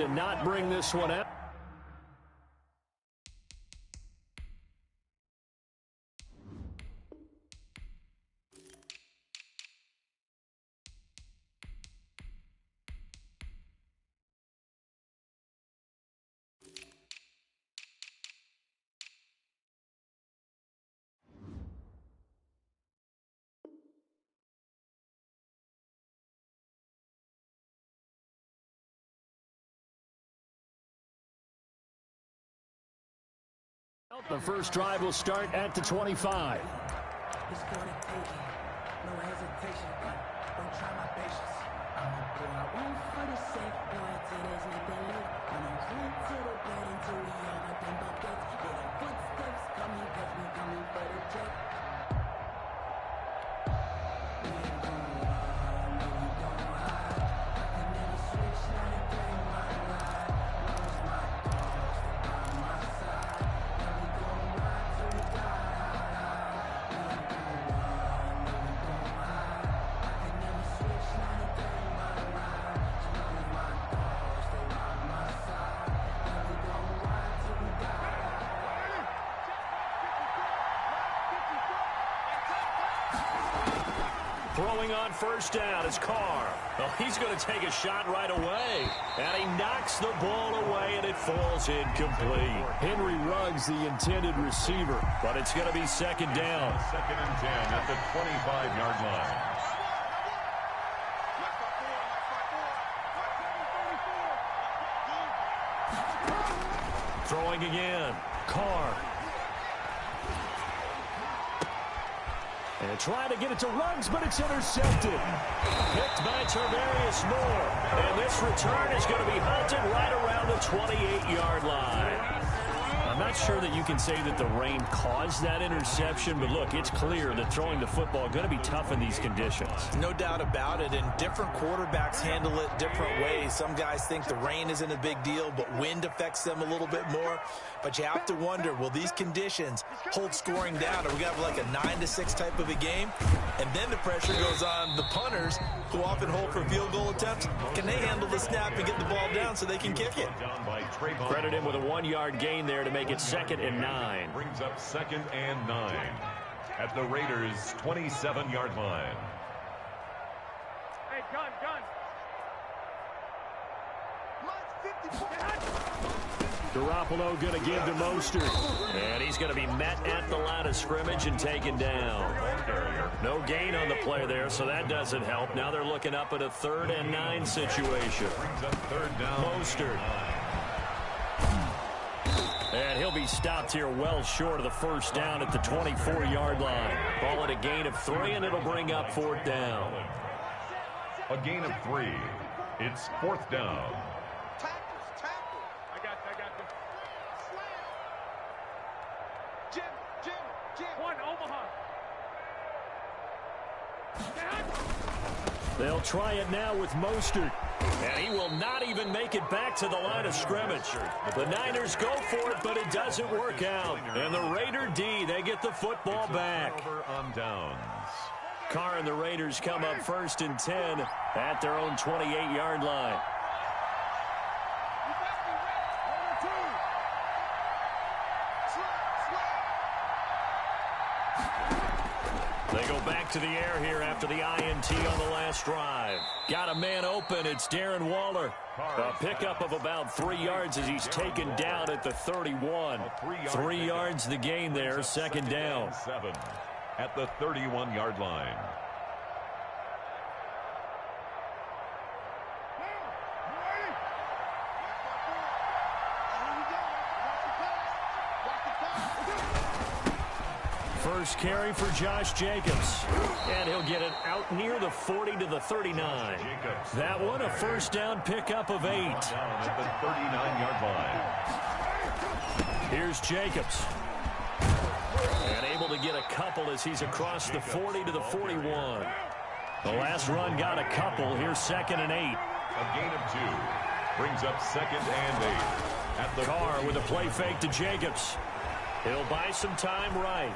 did not bring this one out. The first drive will start at the 25. It's gonna take it. No hesitation. Don't try my patience. I'ma pour out one for the safe boy till there's nothing left. I'ma run to the bed until we all nothing but death. Yeah, the footsteps coming, cause we coming for the check. We ain't gonna lie, no we don't hide. I can never switch, now they play my ride. Lost my dogs, they by my side. Now we gon' ride till we die. We ain't gonna lie, no we don't hide. I can never switch, now they play my ride. As long as my dogs, they by my side. Now we gon' ride till we die. Throwing on first down is Carr. Oh, he's going to take a shot right away. And he knocks the ball away, and it falls incomplete. Henry Ruggs, the intended receiver, but it's going to be second down. Second and 10 at the 25-yard line. Throwing again. Carr. And trying to get it to Ruggs, but it's intercepted. Picked by Tarvarius Moore. And this return is going to be hunted right around the 28-yard line. I'm not sure that you can say that the rain caused that interception, but look, it's clear that throwing the football is going to be tough in these conditions. No doubt about it, and different quarterbacks handle it different ways. Some guys think the rain isn't a big deal, but wind affects them a little bit more. But you have to wonder, will these conditions hold scoring down? Are we going to have like a 9-6 type of a game? And then the pressure goes on the punters, who often hold for field goal attempts. Can they handle the snap and get the ball down so they can kick it? Credit him with a 1-yard gain there to make it second and 9. Brings up second and 9 at the Raiders' 27-yard line. Hey, gun. Garoppolo going to give to Mostert. And he's going to be met at the line of scrimmage and taken down. No gain on the play there, so that doesn't help. Now they're looking up at a 3rd and 9 situation. Brings up 3rd down. Mostert. And he'll be stopped here well short of the first down at the 24-yard line. Ball at a gain of 3, and it'll bring up 4th down. A gain of 3. It's 4th down. I got you. Jim. One, Omaha. They'll try it now with Mostert. And he will not even make it back to the line of scrimmage. The Niners go for it, but it doesn't work out. And the Raider D, they get the football back. On downs. Carr and the Raiders come up 1st and 10 at their own 28-yard line. They go back to the air here after the INT on the last drive. Got a man open. It's Darren Waller. A pickup of about 3 yards as he's taken down at the 31. 3 yards the gain there, second down. 7 at the 31-yard line. First carry for Josh Jacobs. And he'll get it out near the 40 to the 39. That one, a first down pickup of 8. Down at the 39-yard line. Here's Jacobs. And able to get a couple as he's across the 40 to the 41. The last run got a couple. Here's 2nd and 8. A gain of 2. Brings up 2nd and 8. At the Carr with a play fake to Jacobs. He'll buy some time right.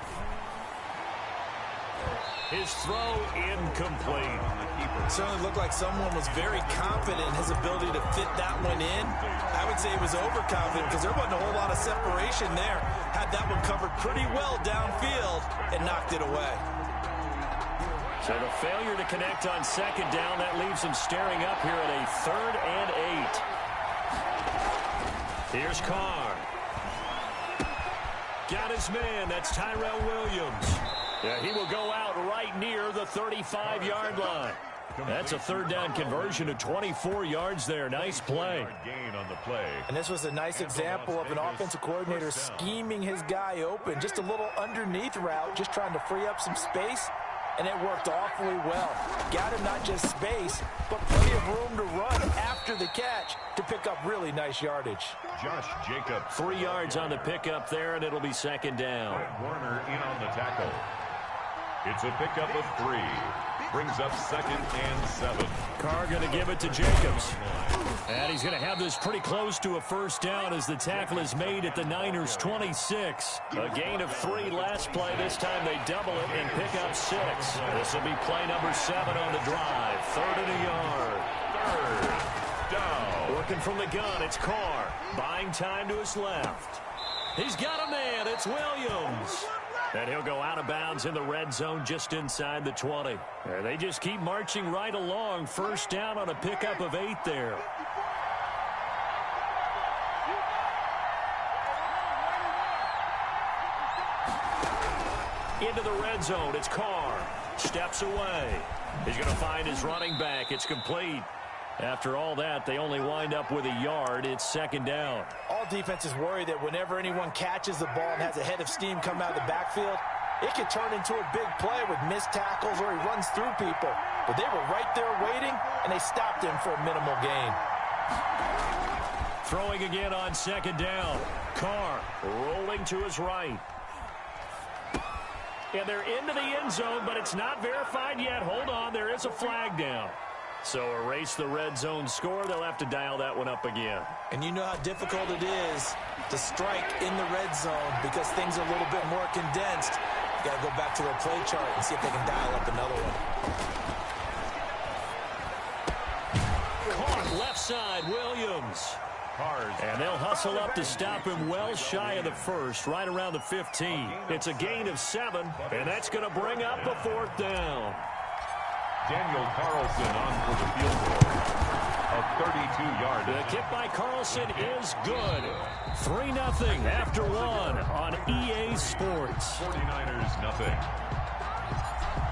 His throw incomplete. It certainly looked like someone was very confident in his ability to fit that one in. I would say he was overconfident because there wasn't a whole lot of separation there. Had that one covered pretty well downfield and knocked it away. So the failure to connect on second down, that leaves him staring up here at a 3rd and 8. Here's Carr. Got his man. That's Tyrell Williams. Yeah, he will go out right near the 35-yard line. That's a 3rd down conversion of 24 yards there. Nice play. Gain on the play. And this was a nice example of an offensive coordinator scheming his guy open. Just a little underneath route, just trying to free up some space. And it worked awfully well. Got him not just space, but plenty of room to run after the catch to pick up really nice yardage. Josh Jacobs. 3 yards on the pickup there, and it'll be 2nd down. Warner in on the tackle. It's a pickup of 3. Brings up 2nd and 7. Carr going to give it to Jacobs. And he's going to have this pretty close to a 1st down as the tackle is made at the Niners' 26. A gain of 3 last play. This time they double it and pick up 6. This will be play number 7 on the drive. 3rd and a yard. 3rd down. Working from the gun, it's Carr. Buying time to his left. He's got a man. It's Williams. And he'll go out of bounds in the red zone just inside the 20. They just keep marching right along. 1st down on a pickup of 8 there. Into the red zone. It's Carr. Steps away. He's going to find his running back. It's complete. After all that, they only wind up with a yard. It's 2nd down. All defenses worry that whenever anyone catches the ball and has a head of steam come out of the backfield, it can turn into a big play with missed tackles or he runs through people. But they were right there waiting, and they stopped him for a minimal gain. Throwing again on 2nd down. Carr rolling to his right. And they're into the end zone, but it's not verified yet. Hold on, there is a flag down. So erase the red zone score. They'll have to dial that one up again. And you know how difficult it is to strike in the red zone because things are a little bit more condensed. You got to go back to their play chart and see if they can dial up another one. Caught left side, Williams. And they'll hustle up to stop him well shy of the 1st, right around the 15. It's a gain of 7, and that's going to bring up a 4th down. Daniel Carlson on for the field goal. A 32-yard. The kick by Carlson is good. 3-0 after 1 on EA Sports. 49ers nothing.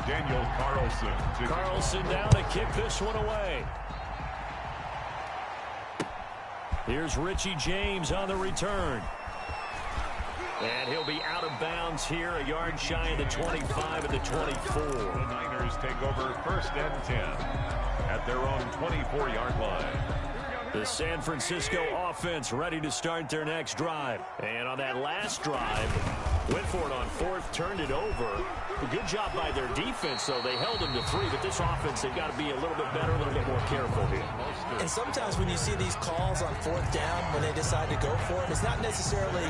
Daniel Carlson. Carlson down to kick this one away. Here's Richie James on the return. And he'll be out of bounds here, a yard shy of the 25 and the 24. The Niners take over 1st and 10 at their own 24-yard line. The San Francisco offense ready to start their next drive. And on that last drive, went for it on 4th, turned it over. A good job by their defense, though. They held them to 3, but this offense, they've got to be a little bit better, a little bit more careful here. And sometimes when you see these calls on 4th down, when they decide to go for it, it's not necessarily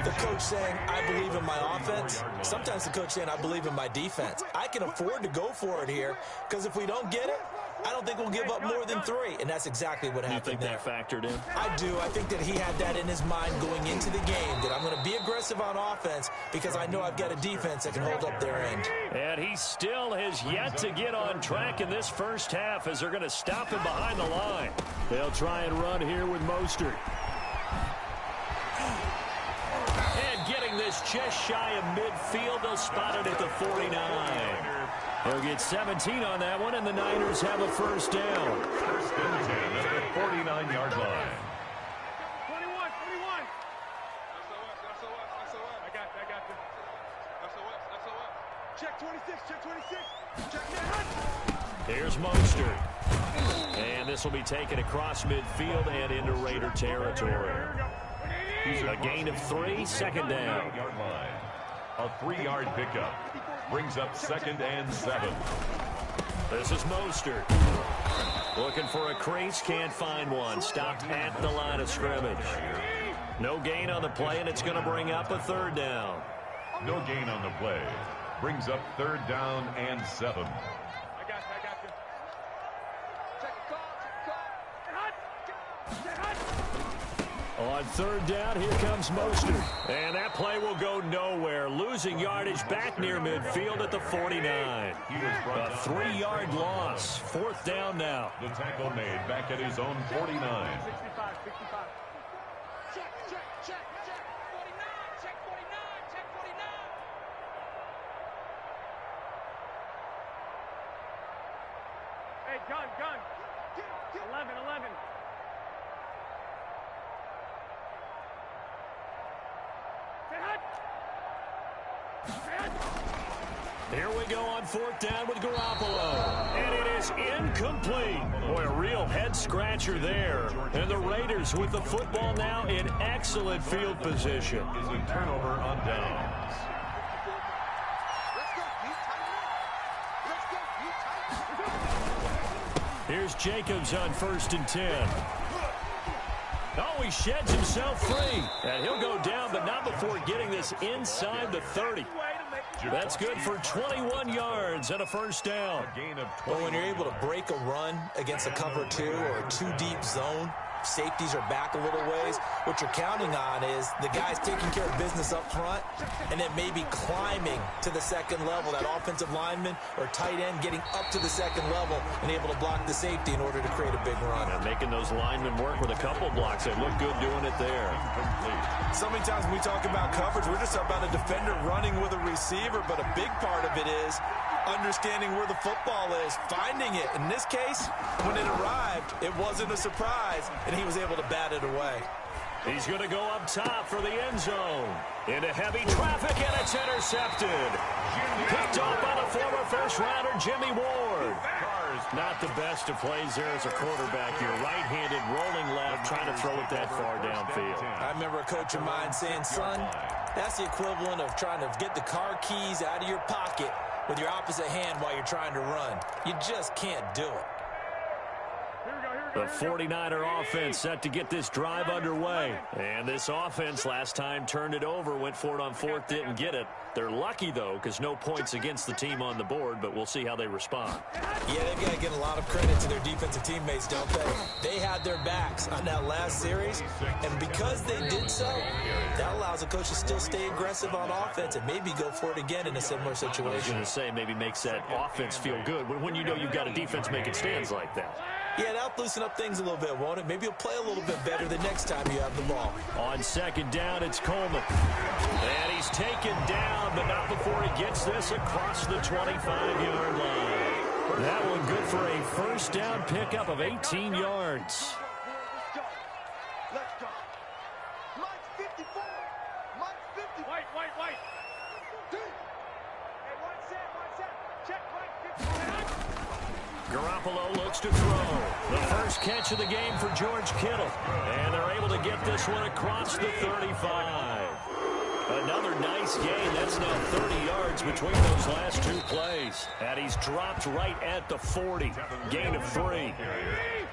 the coach saying, I believe in my offense. Sometimes the coach saying, I believe in my defense. I can afford to go for it here, because if we don't get it, I don't think we'll give up more than 3, and that's exactly what happened there. You think that factored in? I do. I think that he had that in his mind going into the game, that I'm going to be aggressive on offense because I know I've got a defense that can hold up their end. And he still has yet to get on track in this 1st half as they're going to stop him behind the line. They'll try and run here with Mostert. And getting this just shy of midfield, they'll spot it at the 49. He'll get 17 on that one, and the Niners have a 1st down. 1st and 10 at the 49-yard line. 21. I got this. Check 26. Check man. Here's Mostert. And this will be taken across midfield and into Raider territory. A gain of 3, 2nd down. A 3-yard pickup. Brings up 2nd and 7. This is Mostert. Looking for a crease, can't find one. Stopped at the line of scrimmage. No gain on the play, and it's going to bring up a 3rd down. No gain on the play. Brings up 3rd down and 7. I got you. Check the call. Stay hot. On 3rd down, here comes Mostert. And that play will go nowhere. Losing yardage back near midfield at the 49. He was brought A down. 3-yard loss. 4th down now. The tackle made back at his own 49. 65. Check. 49. Check 49. Hey, gun. 11. Here we go on 4th down with Garoppolo. And it is incomplete. Boy, a real head-scratcher there. And the Raiders with the football now in excellent field position. Is a turnover on downs. Here's Jacobs on 1st and 10. Oh, he sheds himself free. And he'll go down, but not before getting this inside the 30. That's good for 21 yards and a 1st down. A gain of But 20. when you're able to break a run against a cover 2 or a 2-deep zone, safeties are back a little ways. What you're counting on is the guys taking care of business up front and then maybe climbing to the 2nd level, that offensive lineman or tight end getting up to the 2nd level and able to block the safety in order to create a big run. And making those linemen work with a couple blocks. They look good doing it there. So many times when we talk about coverage, we're just talking about a defender running with a receiver, but a big part of it is understanding where the football is, finding it. In this case, when it arrived, it wasn't a surprise, and he was able to bat it away. He's going to go up top for the end zone. Into heavy traffic, and it's intercepted. Picked off by the former first-rounder, Jimmy Ward. Not the best of plays there as a quarterback. You're right-handed, rolling left, trying to throw it that far downfield. I remember a coach of mine saying, son, that's the equivalent of trying to get the car keys out of your pocket with your opposite hand while you're trying to run. You just can't do it. The 49er offense set to get this drive underway. And this offense last time turned it over, went for it on 4th, didn't get it. They're lucky, though, because no points against the team on the board, but we'll see how they respond. Yeah, they've got to give a lot of credit to their defensive teammates, don't they? They had their backs on that last series, and because they did so, that allows the coach to still stay aggressive on offense and maybe go for it again in a similar I was situation. going to say maybe makes that offense feel good when you know you've got a defense making stands like that. Yeah, that'll loosen up things a little bit, won't it? Maybe you'll play a little bit better the next time you have the ball. On 2nd down, it's Coleman. And he's taken down, but not before he gets this across the 25-yard line. That one good for a 1st down pickup of 18 yards. Let's go. Mike's 54. Mike's 50. White. Hey, one set. Check Mike 54. Garoppolo looks to throw. The first catch of the game for George Kittle. And they're able to get this one across the 35. Another nice gain. That's now 30 yards between those last 2 plays. And he's dropped right at the 40. Gain of 3.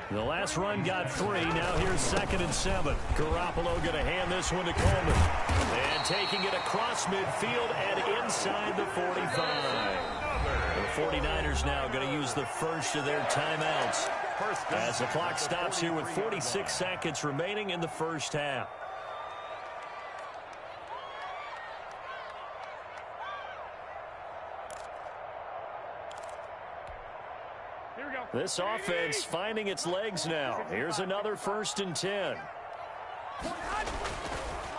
The last run got 3. Now here's 2nd and 7. Garoppolo going to hand this one to Coleman. And taking it across midfield and inside the 45. The 49ers now going to use the first of their timeouts as the clock stops here with 46 seconds remaining in the 1st half. Here we go. This offense finding its legs now. Here's another 1st and 10.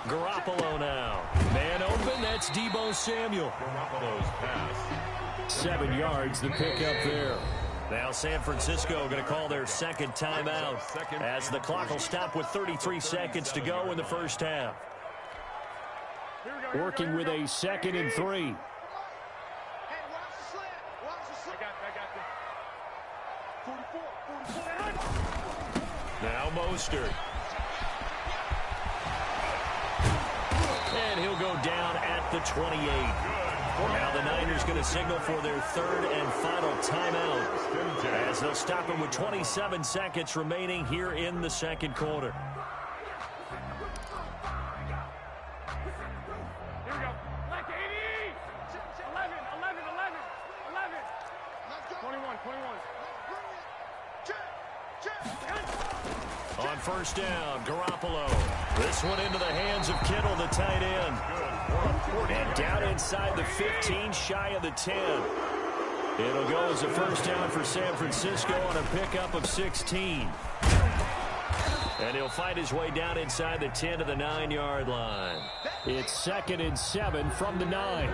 Garoppolo now. Man open, that's Deebo Samuel. Garoppolo's pass. 7 yards, the pickup there. Now San Francisco going to call their 2nd timeout as the clock will stop with 33 seconds to go in the 1st half. Working with a 2nd and 3. Hey, watch the slant. Watch the slant. I got you. 44. Now Mostert. And he'll go down at the 28. Now the Niners going to signal for their 3rd and final timeout as they'll stop him with 27 seconds remaining here in the 2nd quarter. Here we go. Like 80. 11. first down. Garoppolo. This one into the hands of Kittle, the tight end. And down inside the 15, shy of the 10. It'll go as a first down for San Francisco on a pickup of 16. And he'll find his way down inside the 10 to the 9-yard line. It's 2nd and 7 from the 9.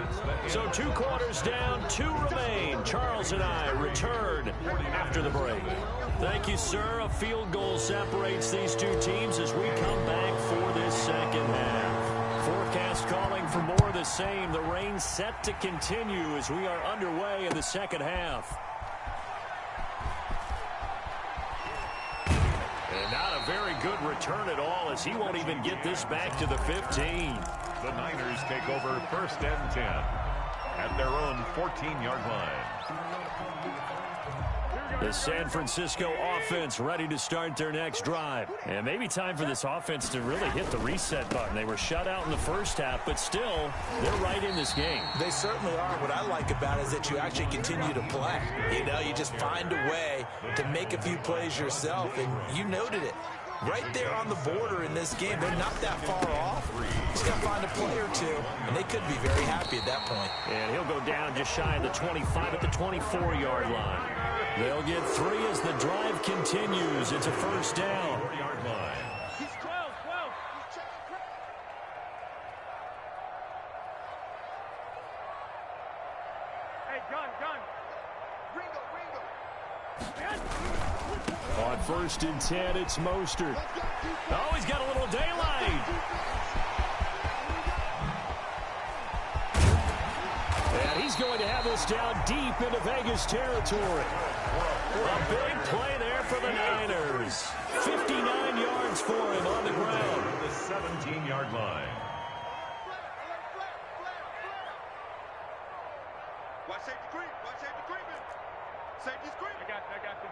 So 2 quarters down, 2 remain. Charles and I return after the break. Thank you, sir. A field goal separates these two teams as we come back for this second half. Forecast calling for more of the same. The rain set to continue as we are underway in the second half. And not a very good return at all as he won't even get this back to the 15. The Niners take over 1st and 10 at their own 14-yard line. The San Francisco offense ready to start their next drive. And maybe time for this offense to really hit the reset button. They were shut out in the first half, but still, they're right in this game. They certainly are. What I like about it is that you actually continue to play. You know, you just find a way to make a few plays yourself, and you noted it. Right there on the border in this game, they're not that far off. Just got to find a play or two, and they could be very happy at that point. And he'll go down just shy of the 25 at the 24-yard line. They'll get 3 as the drive continues. It's a first down. 4-yard line. He's 12. He's checking credit. Hey, gun. Ringo. On 1st and 10, it's Mostert. Oh, he's got a little daylight. And he's going to have this down deep into Vegas territory. A big play there for the Niners. 59 yards for him on the ground. The 17-yard line. Watch safety creep. Safety's creep. I got you.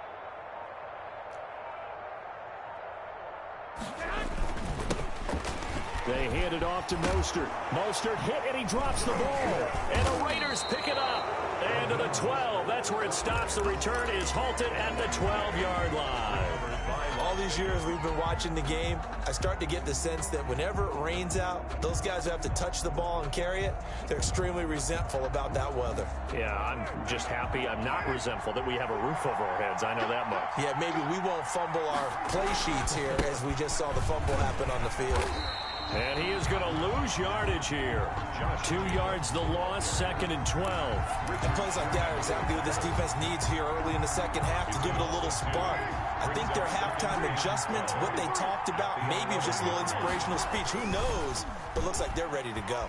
They hand it off to Mostert. Mostert hit, and he drops the ball. And the Raiders pick it up. And to the 12. That's where it stops. The return is halted at the 12-yard line. All these years we've been watching the game, I start to get the sense that whenever it rains out, those guys who have to touch the ball and carry it, they're extremely resentful about that weather. Yeah, I'm just happy I'm not resentful that we have a roof over our heads. I know that much. Yeah, maybe we won't fumble our play sheets here as we just saw the fumble happen on the field. And he is going to lose yardage here. 2 yards the loss, 2nd and 12. And plays like that are exactly what this defense needs here early in the second half to give it a little spark. I think their halftime adjustment, what they talked about, maybe it was just a little inspirational speech. Who knows? But it looks like they're ready to go.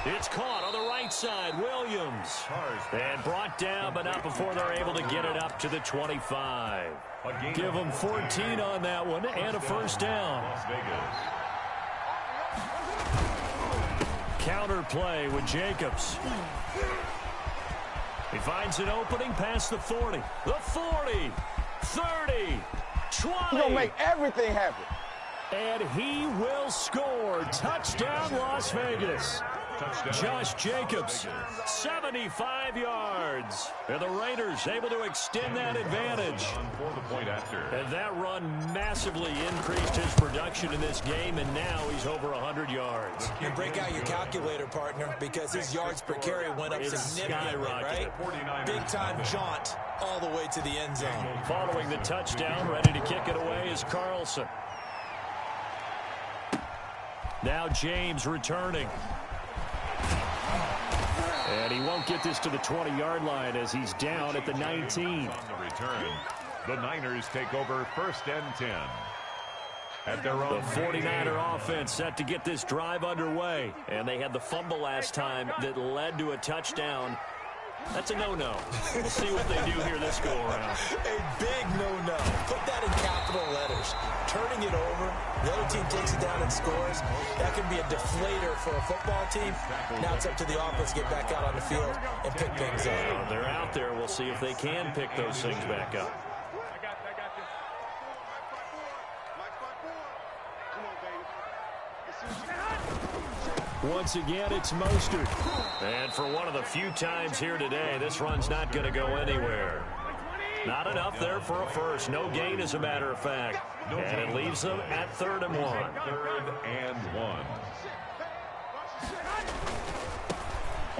It's caught on the right side. Williams. And brought down, but not before they're able to get it up to the 25. Give them 14 on that one and a first down. Las Vegas. Counter play with Jacobs. He finds an opening past the 40. The 40. 30. 20. He's going to make everything happen. And he will score. Touchdown, Las Vegas. Josh Jacobs, 75 yards. And the Raiders able to extend that advantage. For the point after. And that run massively increased his production in this game, and now he's over 100 yards. And break out your calculator, partner, because his yards per carry went up significantly, right? Big-time jaunt all the way to the end zone. Following the touchdown, ready to kick it away is Carlson. Now James returning. And he won't get this to the 20-yard line as he's down at the 19. On the return, the Niners take over 1st and 10. At their own. The 49er offense set to get this drive underway. And they had the fumble last time that led to a touchdown. That's a no-no. We'll see what they do here this go-around. A big no-no. Put that in capital letters. Turning it over, the other team takes it down and scores. That can be a deflator for a football team. Now it's up to the offense to get back out on the field and pick things up. Well, they're out there. We'll see if they can pick those things back up. I got you. Mike front four. Come on, baby. Let's see what you got. Once again, it's Mostert. And for one of the few times here today, this run's not going to go anywhere. Not enough there for a first. No gain, as a matter of fact. And it leaves them at 3rd and 1. 3rd and 1.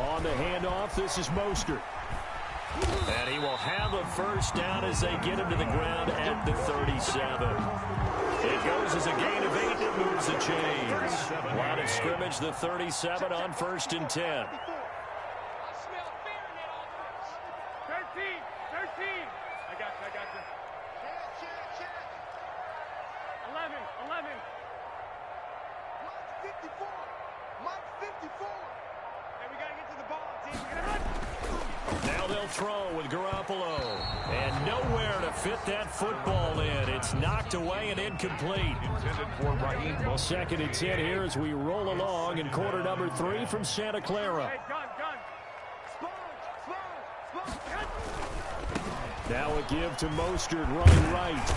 On the handoff, this is Mostert. And he will have a first down as they get him to the ground at the 37. It goes as a gain of 8. It moves the chains. Line of scrimmage, the 37 on 1st and 10. 54. Hey, we got to get to the ball, team. Now they'll throw with Garoppolo. And nowhere to fit that football in. It's knocked away and incomplete. Intended for Raheem. 2nd and 10 here as we roll along in quarter number 3 from Santa Clara. Hey, gun. Now a give to Mostert running right.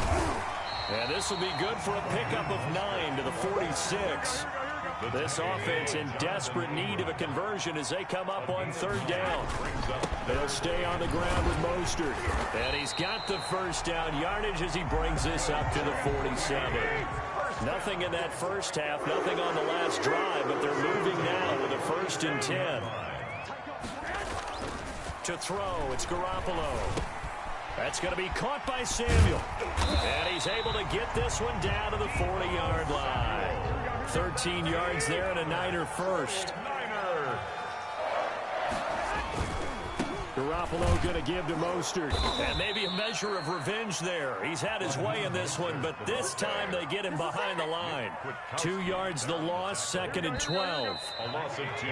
And this will be good for a pickup of 9 to the 46. This offense in desperate need of a conversion as they come up on 3rd down. They'll stay on the ground with Mostert. And he's got the first down yardage as he brings this up to the 47. Nothing in that first half, nothing on the last drive, but they're moving now with a 1st and 10. To throw, it's Garoppolo. That's going to be caught by Samuel. And he's able to get this one down to the 40-yard line. 13 yards there and a Niner first. Garoppolo going to give to Mostert. And maybe a measure of revenge there. He's had his way in this one, but this time they get him behind the line. 2 yards the loss, 2nd and 12. A loss of 2.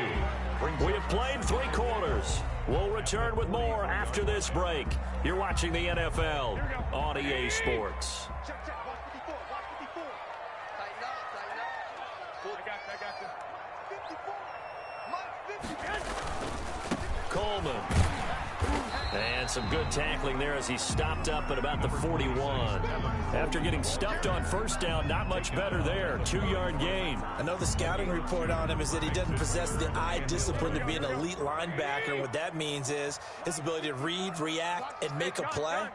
We have played 3 quarters. We'll return with more after this break. You're watching the NFL on EA Sports. Check. Watch 54. Tighten up. I got you. 54. Mike, 50. Coleman. And some good tackling there as he stopped up at about the 41. After getting stuffed on 1st down, not much better there. 2-yard gain. I know the scouting report on him is that he doesn't possess the eye discipline to be an elite linebacker. What that means is his ability to read, react, and make a play.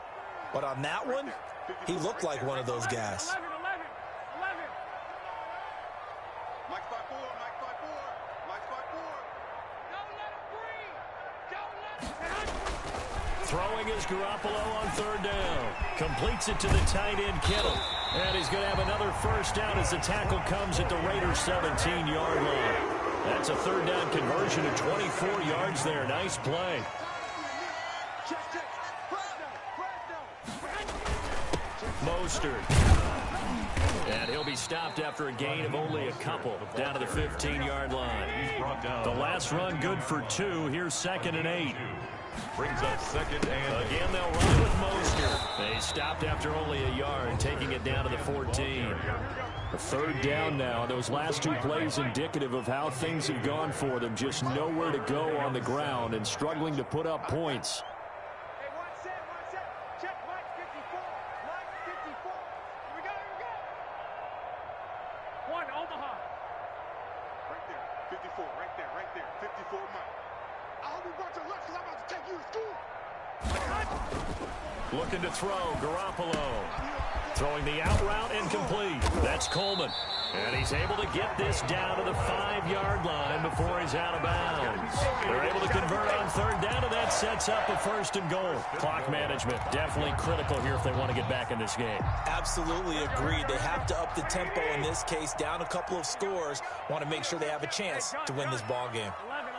But on that one, he looked like one of those guys. 11. Mike 5-4. Don't let him breathe. Throwing is Garoppolo on 3rd down. Completes it to the tight end, Kittle. And he's going to have another first down as the tackle comes at the Raiders' 17-yard line. That's a 3rd down conversion of 24 yards there. Nice play. Mostert. And he'll be stopped after a gain of only a couple down to the 15-yard line. The last run good for 2. Here's 2nd and 8. Brings up 2nd and again, they'll run with Mostert. They stopped after only a yard, taking it down to the 14. A 3rd down now. Those last 2 plays indicative of how things have gone for them. Just nowhere to go on the ground and struggling to put up points. Hey, one set. Check Mike 54. Here we go. 1, Omaha. Right there. 54, right there. 54, Mike. I hope you brought your lunch because I'm about to take you to school. Looking to throw, Garoppolo. Throwing the out route, incomplete. That's Coleman. And he's able to get this down to the 5-yard line before he's out of bounds. They're able to convert on 3rd down, and that sets up a 1st and goal. Clock management definitely critical here if they want to get back in this game. Absolutely agreed. They have to up the tempo in this case, down a couple of scores. Want to make sure they have a chance to win this ball game. 11.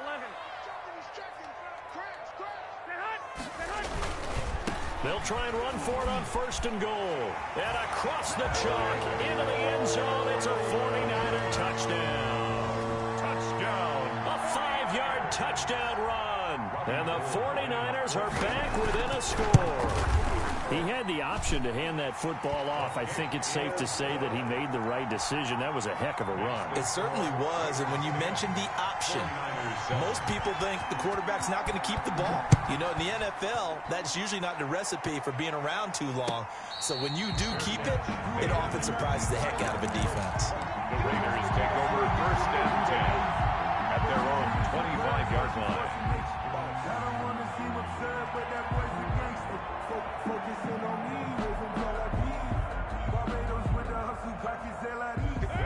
They'll try and run for it on 1st and goal. And across the chalk, into the end zone, it's a 49er touchdown. A 5-yard touchdown run. And the 49ers are back within a score. He had the option to hand that football off. I think it's safe to say that he made the right decision. That was a heck of a run. It certainly was, and when you mentioned the option, most people think the quarterback's not going to keep the ball. You know, in the NFL, that's usually not the recipe for being around too long. So when you do keep it, it often surprises the heck out of a defense. the Raiders take over 1st and 10 at their own 25-yard line. I don't want to see what's up, but that boy's a gangster. Focus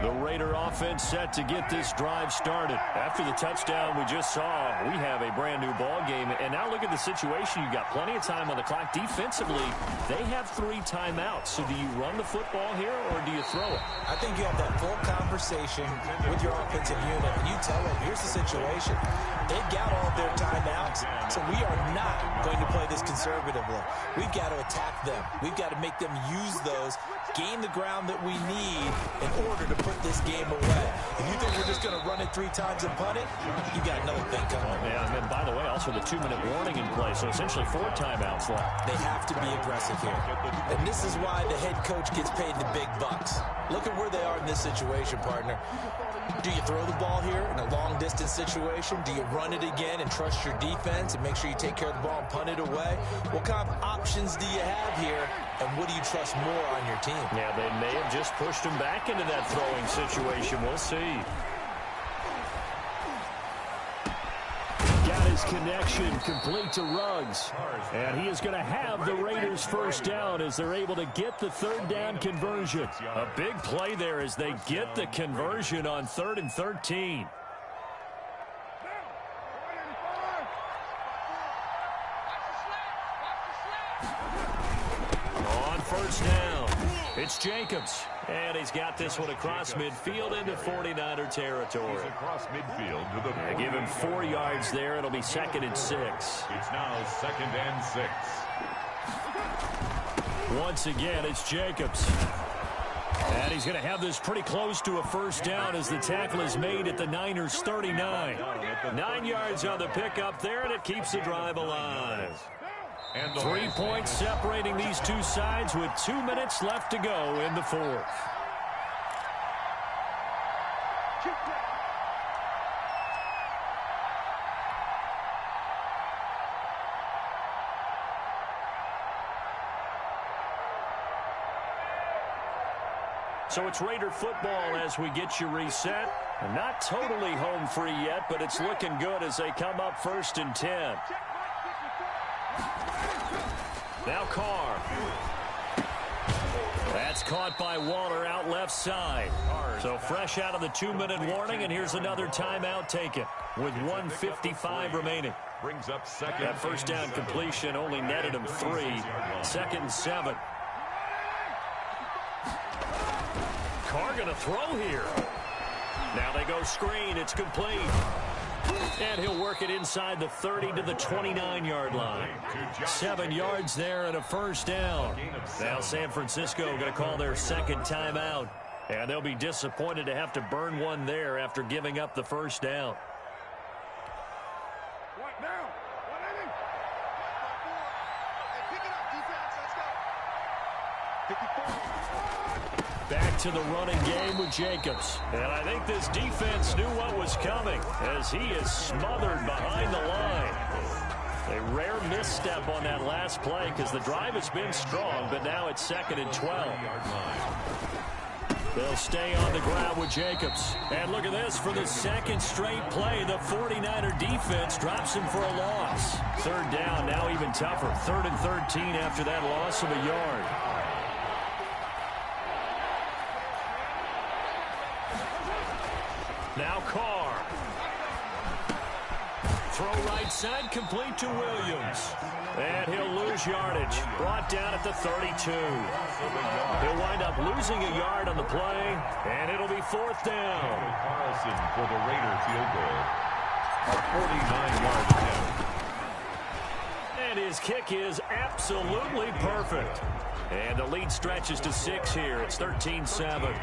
The Raider offense set to get this drive started. After the touchdown we just saw, we have a brand new ball game. And now look at the situation. You've got plenty of time on the clock. Defensively, they have 3 timeouts. So do you run the football here or do you throw it? I think you have that full conversation with your offensive unit, and you tell them, here's the situation. They've got all of their timeouts, so we are not going to play this conservatively. We've got to attack them. We've got to make them use those, gain the ground that we need in order to put this game away. If you think we're just going to run it 3 times and punt it, you got another thing coming. Yeah, and then, by the way, also the 2-minute warning in play, so essentially 4 timeouts left. They have to be aggressive here. And this is why the head coach gets paid the big bucks. Look at where they are in this situation, partner. Do you throw the ball here in a long-distance situation? Do you run it again and trust your defense and make sure you take care of the ball and punt it away? What kind of options do you have here, and what do you trust more on your team? Yeah, they may have just pushed him back into that throwing situation. We'll see. Got his connection complete to Ruggs. And he is going to have the Raiders first down as they're able to get the 3rd down conversion. A big play there as they get the conversion on 3rd and 13. On first down, it's Jacobs. And he's got this one across midfield into 49er territory. He's across midfield to the Give him 4 yards there. It'll be 2nd and 6. It's now 2nd and 6. Once again, it's Jacobs. And he's going to have this pretty close to a first down as the tackle is made at the Niners' 39. 9 yards on the pickup there, and it keeps the drive alive. 3 points separating these two sides with 2 minutes left to go in the 4th. So it's Raider football as we get you reset. Not totally home free yet, but it's looking good as they come up 1st and 10. Now Carr. That's caught by Waller out left side. So fresh out of the 2-minute warning, and here's another timeout taken with 1:55 remaining. Brings up 2nd. That first down completion only netted him 3. 2nd and 7. Carr going to throw here. Now they go screen. It's complete. And he'll work it inside the 30 to the 29-yard line. 7 yards there and a first down. Now San Francisco going to call their 2nd timeout. And they'll be disappointed to have to burn one there after giving up the first down. Back to the running game with Jacobs. And I think this defense knew what was coming as he is smothered behind the line. A rare misstep on that last play because the drive has been strong, but now it's 2nd and 12. They'll stay on the ground with Jacobs. And look at this for the 2nd straight play. The 49er defense drops him for a loss. 3rd down, now even tougher. 3rd and 13 after that loss of a yard. Now Carr. Throw right side, complete to Williams. And he'll lose yardage. Brought down at the 32. He'll wind up losing a yard on the play, and it'll be 4th down. Carlson for the Raider field goal. A 49-yard attempt. And his kick is absolutely perfect. And the lead stretches to 6 here. It's 13-7.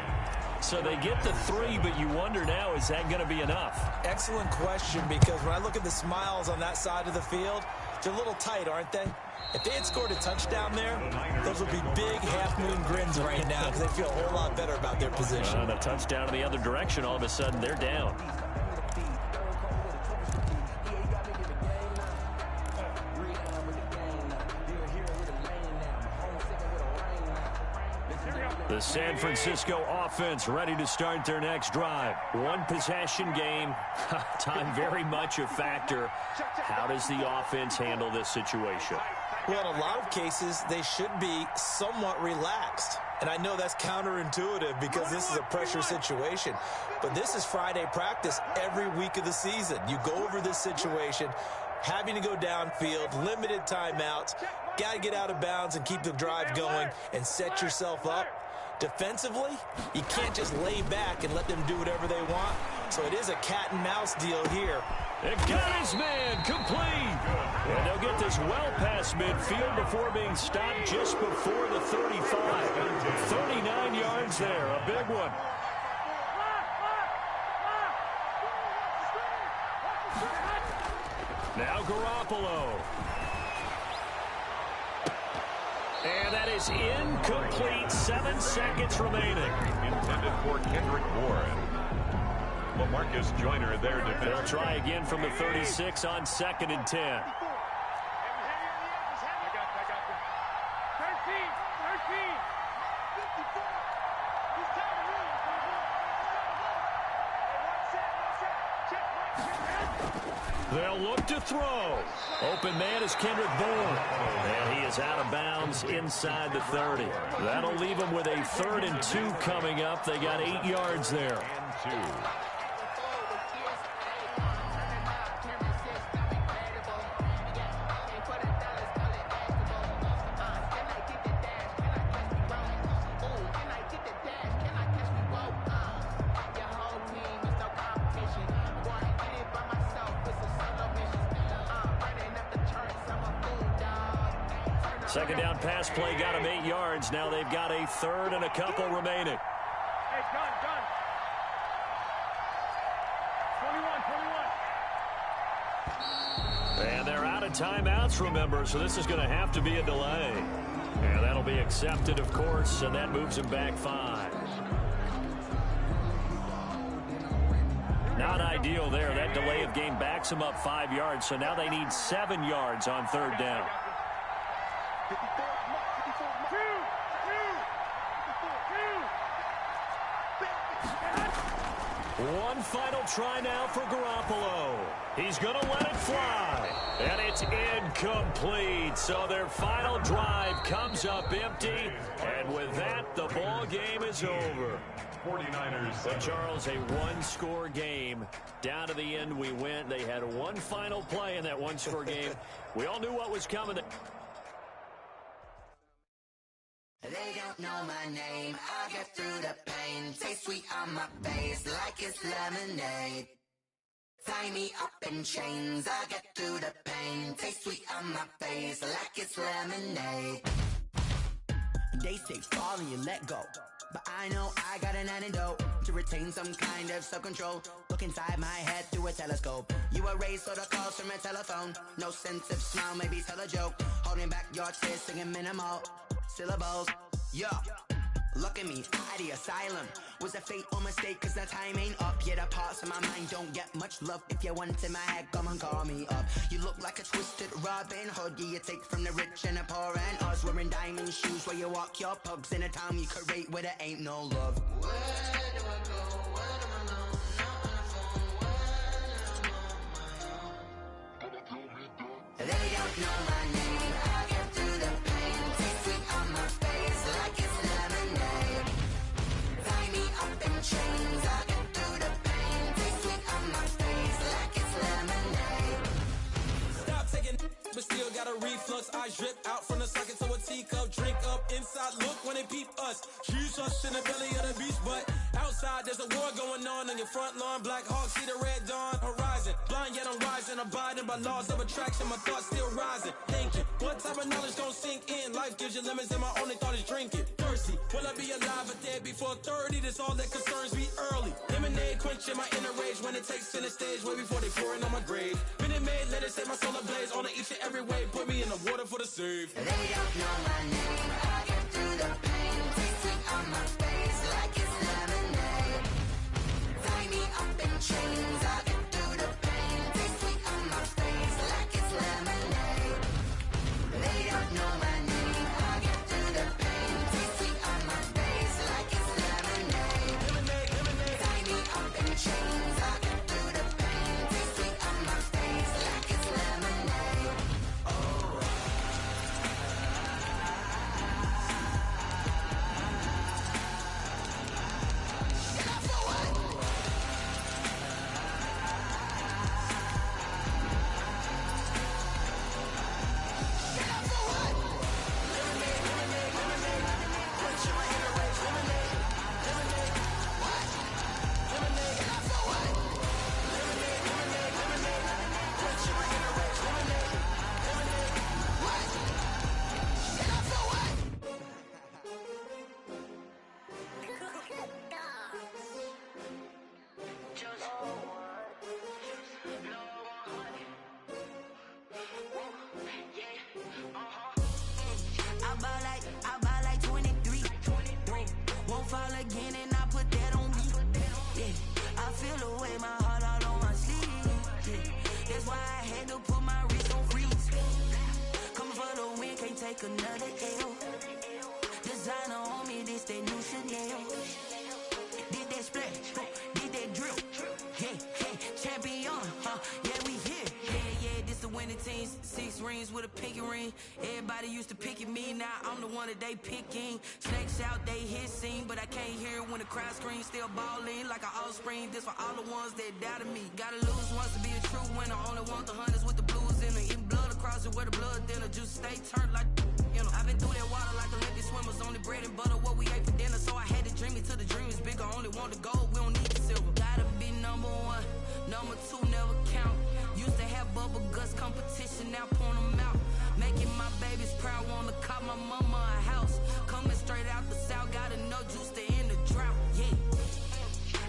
So they get the 3, but you wonder now, is that going to be enough? Excellent question, because when I look at the smiles on that side of the field, they're a little tight, aren't they? If they had scored a touchdown there, those would be big half-moon grins right now because they feel a whole lot better about their position. And a touchdown in the other direction, all of a sudden they're down. The San Francisco offense ready to start their next drive. 1 possession game. Time very much a factor. How does the offense handle this situation? Well, in a lot of cases, they should be somewhat relaxed. And I know that's counterintuitive because this is a pressure situation. But this is Friday practice every week of the season. You go over this situation, having to go downfield, limited timeouts, got to get out of bounds and keep the drive going and set yourself up. Defensively, you can't just lay back and let them do whatever they want. So it is a cat and mouse deal here. It got his man complete. And they'll get this well past midfield before being stopped just before the 35. 39 yards there, a big one. Now Garoppolo. And that is incomplete. 7 seconds remaining. Intended for Kendrick Warren. LaMarcus Joyner there. They'll try again from the 36 on 2nd and 10. They'll look to throw. Open man is Kendrick Bourne. And he is out of bounds inside the 30. That'll leave them with a 3rd and 2 coming up. They got 8 yards there. And 2. Second down pass play got him 8 yards. Now they've got a 3rd and a couple remaining. Hey, gun. 21. And they're out of timeouts, remember, so this is going to have to be a delay. And that'll be accepted, of course, and that moves them back 5. Not ideal there. That delay of game backs them up 5 yards, so now they need 7 yards on 3rd down. 54. One final try now for Garoppolo. He's going to let it fly. And it's incomplete. So their final drive comes up empty. And with that, the ball game is over. 49ers. But Charles, a one-score game. Down to the end we went. They had one final play in that one-score game. We all knew what was coming. They don't know my name, I get through the pain. Taste sweet on my face like it's lemonade. Tie me up in chains, I get through the pain. Taste sweet on my face like it's lemonade. They say fall and you let go, but I know I got an antidote to retain some kind of self-control. Look inside my head through a telescope. You erase all the calls from a telephone. No sense of smile, maybe tell a joke. Holding back your tears, singing minimal syllables. Yo, look at me, out the asylum. Was a fate or mistake, cause the time ain't up. Yeah, the parts of my mind don't get much love. If you want in my head, come and call me up. You look like a twisted Robin Hood. Yeah, you take from the rich and the poor and us. Wearing diamond shoes where you walk your pugs in a town you create where there ain't no love. Where do I go? Where am I alone? Not on the phone. When I'm on my own. They don't know my name. I get through the pain. Taste sweet on my face like it's lemonade. Tie me up in chains. I get through the pain. Taste sweet on my face like it's lemonade. Stop taking, but still got a reflux. I drip out from the socket to a teacup. Drink up inside, look when they peep us. Choose us in the belly of the beast, but outside there's a war going on your front lawn. Black Hawk, see the red dawn horizon. Blind yet I'm rising, abiding by laws of attraction. My thoughts still rising. Thinking, what type of knowledge gon' sink in? Life gives you lemons and my only thought is drinking. Thirsty, will I be alive or dead before 30? That's all that concerns me early. Lemonade quenching my inner rage when it takes center stage. Way before they pouring on my grave. Minute Maid, let it set my soul ablaze. On each and every way, put me in the water for the save. They don't know my name. I get through the pain. Taste sweet on my face like it's lemonade. Tie me up in chains. I get through the pain. Taste sweet on my face like it's lemonade. They don't know my name. I get through the pain. Taste sweet on my face like it's lemonade. Tie me up in chains. I get through the pain. Taste sweet on my face like it's lemonade. Oh. take another L. Designer on me, this that new Chanel. Did that splash, did that drill. Yeah, champion, yeah, we here. Yeah, this the winning teams. 6 rings with a pinky ring. Everybody used to picking me, now I'm the one that they picking. Snakes out, they hissing, but I can't hear it when the crowd screams. Still balling like an offspring. This for all the ones that doubted me. Gotta lose once to be a true winner. Only want the hunters with the blues in it. Eating blood across it where the blood thinner. Juice stay turned like, you know. I've been through that water like Olympic swimmers. Only bread and butter what we ate for dinner. So I had to dream it till the dream is bigger. Only want the gold, we don't need the silver. Gotta be number 1, number 2 never count. Used to have bubble guts competition, now point them out. Making my babies proud, wanna cop my mama a house. Coming straight out the south, gotta know juice to end the drought. Yeah,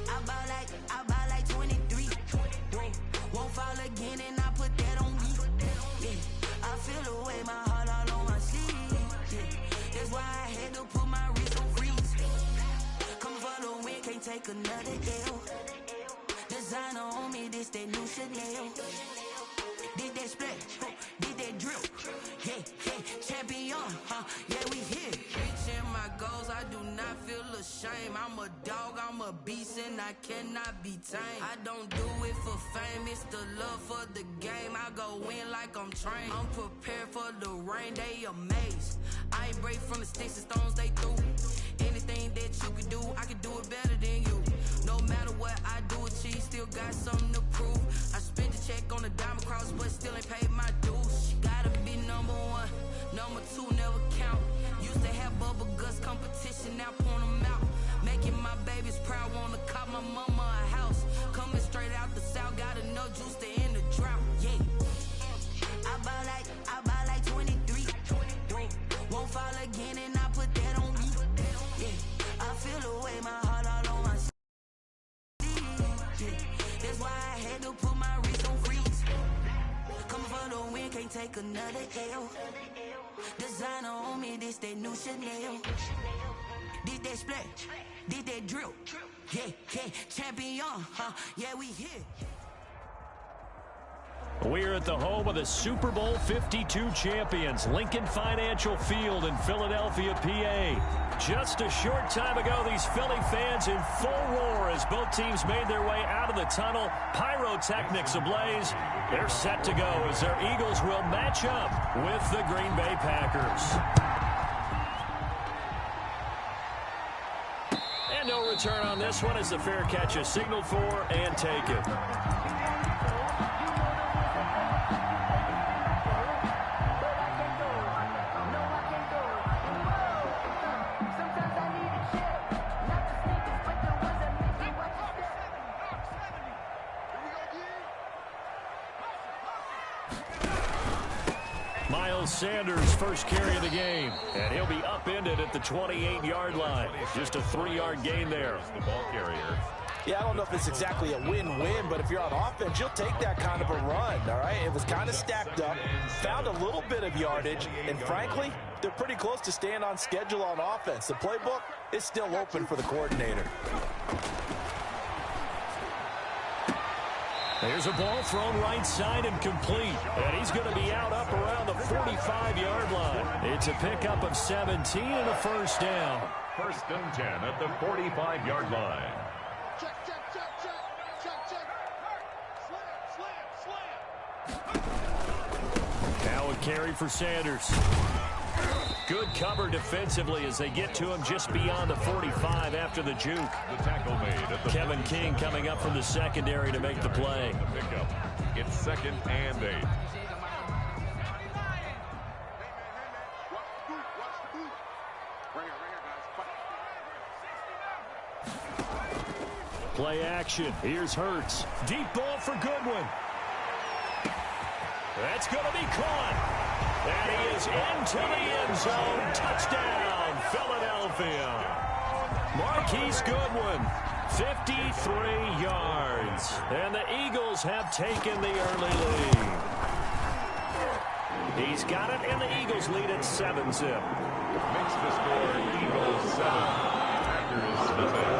I bought like 23. Whoa, won't fall again and I put that on me. Yeah, I feel the way, my heart all on my sleeve. Yeah, that's why I had to put my wrist on freeze. Coming for the win, can't take another L. Designer on me, this that new Chanel. Did that splash, did that drill. Yeah, champion, yeah, we here. Reaching my goals, I do not feel ashamed. I'm a dog, I'm a beast, and I cannot be tamed. I don't do it for fame, it's the love for the game. I go in like I'm trained. I'm prepared for the rain, they amazed. I ain't break from the sticks and stones they threw. Anything that you can do, I can do it better than you. No matter what I do, achieve, still got something to prove. I spent the check on the diamond cross, but still ain't paid my dues. Gotta be number 1, number 2 never count. Used to have bubble guts competition, now point them out. Making my babies proud, wanna cop my mama a house. Coming straight out the south, gotta know juice to end the drought. Yeah, I bought like 23. Won't fall again and I put that on me. Yeah, I feel the way, my heart all on my sleeve. Yeah, that's why I had to put my wrist on freeze. Coming for the win, can't take another L. Designer on me, this that new Chanel. Did that splash, did that drill. Yeah, champion, yeah, we here. We're at the home of the Super Bowl 52 champions, Lincoln Financial Field in Philadelphia, PA. Just a short time ago, these Philly fans in full roar as both teams made their way out of the tunnel. Pyrotechnics ablaze. They're set to go as their Eagles will match up with the Green Bay Packers. And no return on this one as the fair catch is signaled for and taken. Sanders' first carry of the game, and he'll be upended at the 28-yard line. Just a 3-yard gain there. The ball carrier. Yeah, I don't know if it's exactly a win-win, but if you're on offense, you'll take that kind of a run, all right? It was kind of stacked up, found a little bit of yardage, and frankly, they're pretty close to staying on schedule on offense. The playbook is still open for the coordinator. There's a ball thrown right side and complete. And he's going to be out up around the 45-yard line. It's a pickup of 17 and a first down. 1st and 10 at the 45-yard line. Check. Slam. Now a carry for Sanders. Good cover defensively as they get to him just beyond the 45 after the juke. The tackle made at the Kevin King coming up from the secondary to make the play. The pickup. It's 2nd and 8. Watch the boot. Right here, guys. Play action. Here's Hurts. Deep ball for Goodwin. That's going to be caught. And he is into the end zone. Touchdown, Philadelphia. Marquise Goodwin, 53 yards. And the Eagles have taken the early lead. He's got it, and the Eagles lead at 7-zip. Makes the score Eagles 7. Packers nothing.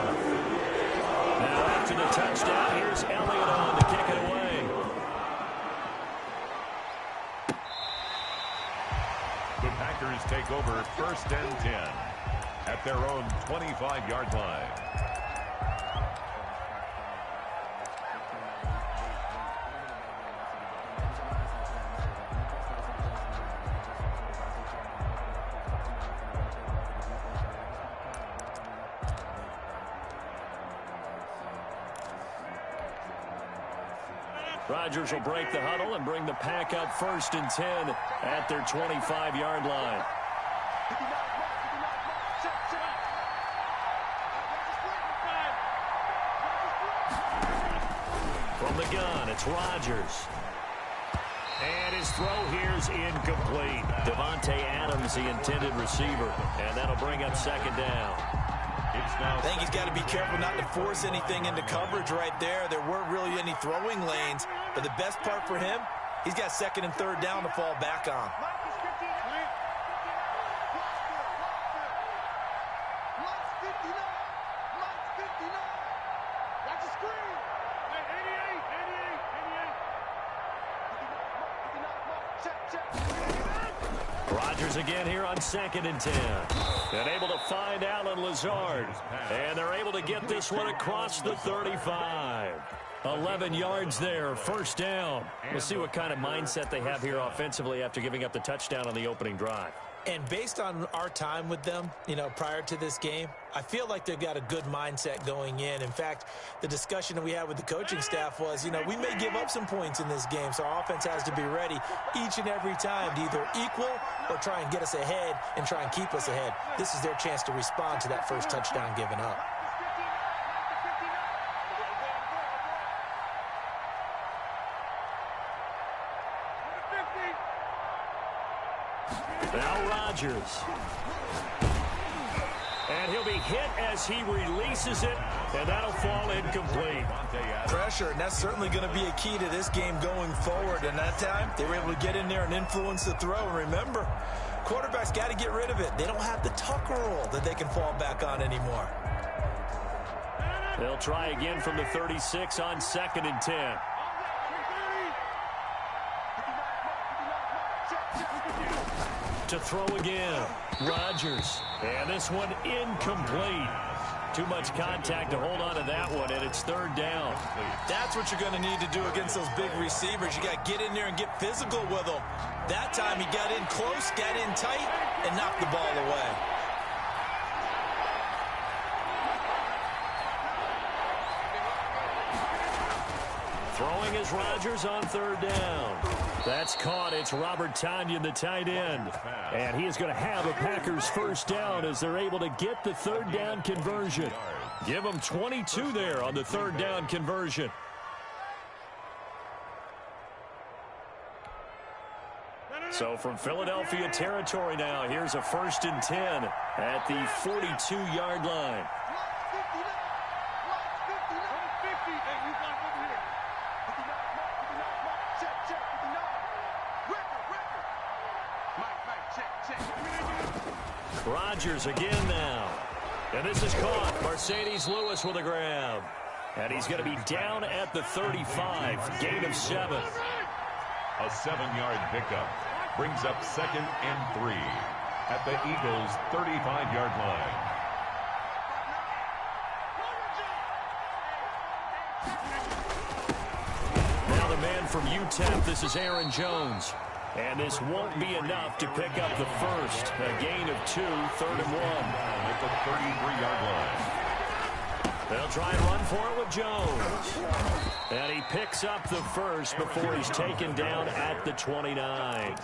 Now after the touchdown, here's Elliott on to kick it away. The Packers takes over 1st and 10 at their own 25-yard line. Rodgers will break the huddle and bring the pack up 1st and 10 at their 25-yard line. From the gun, it's Rodgers. And his throw here is incomplete. Devontae Adams, the intended receiver. And that'll bring up 2nd down. I think he's got to be careful not to force anything into coverage right there. There weren't really any throwing lanes. But the best part for him, he's got 2nd and 3rd down to fall back on. Rodgers again here on 2nd and 10. And able to find Allen Lazard. And they're able to get this one across the 35. 11 yards there, 1st down. We'll see what kind of mindset they have here offensively after giving up the touchdown on the opening drive. And based on our time with them, prior to this game, I feel like they've got a good mindset going in. In fact, the discussion that we had with the coaching staff was, we may give up some points in this game, so our offense has to be ready each and every time to either equal or try and get us ahead and try and keep us ahead. This is their chance to respond to that first touchdown given up. Now Rodgers. And he'll be hit as he releases it, and that'll fall incomplete. Pressure, and that's certainly going to be a key to this game going forward. And that time, they were able to get in there and influence the throw. And remember, quarterbacks got to get rid of it. They don't have the Tucker rule that they can fall back on anymore. They'll try again from the 36 on 2nd and 10. To throw again, Rodgers. And this one incomplete. Too much contact to hold on to that one, and it's 3rd down. That's what you're going to need to do against those big receivers. You got to get in there and get physical with them. That time he got in close, got in tight, and knocked the ball away. Throwing is Rodgers on 3rd down. That's caught. It's Robert Tonyan, the tight end. And he is going to have a Packers 1st down as they're able to get the 3rd down conversion. Give them 22 there on the 3rd down conversion. So from Philadelphia territory now, here's a 1st and 10 at the 42-yard line. Rodgers again now. And this is caught. Mercedes Lewis with a grab. And he's going to be down at the 35. Gain of 7. A 7-yard pickup brings up 2nd and 3 at the Eagles' 35-yard line. Now the man from UTEP, this is Aaron Jones. And this won't be enough to pick up the first. A gain of 2, 3rd and 1. At the 33-yard line. They'll try and run for it with Jones. And he picks up the first before he's taken down at the 29.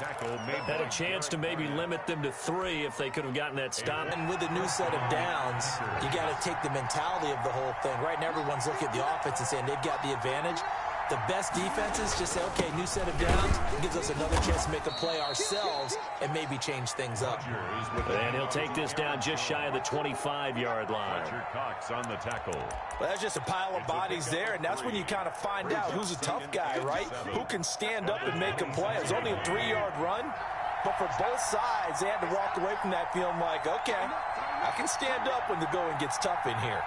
Had a chance to maybe limit them to 3 if they could have gotten that stop. And with a new set of downs, you got to take the mentality of the whole thing. Right now, everyone's looking at the offense and saying they've got the advantage. The best defenses just say, okay, new set of downs. It gives us another chance to make a play ourselves and maybe change things up. And he'll take this down just shy of the 25-yard line. Cox on the tackle. Well, that's just a pile of bodies there, and that's when you kind of find out who's a tough guy, right? Who can stand up and make a play. It's only a 3-yard run, but for both sides, they had to walk away from that feeling like, okay, I can stand up when the going gets tough in here.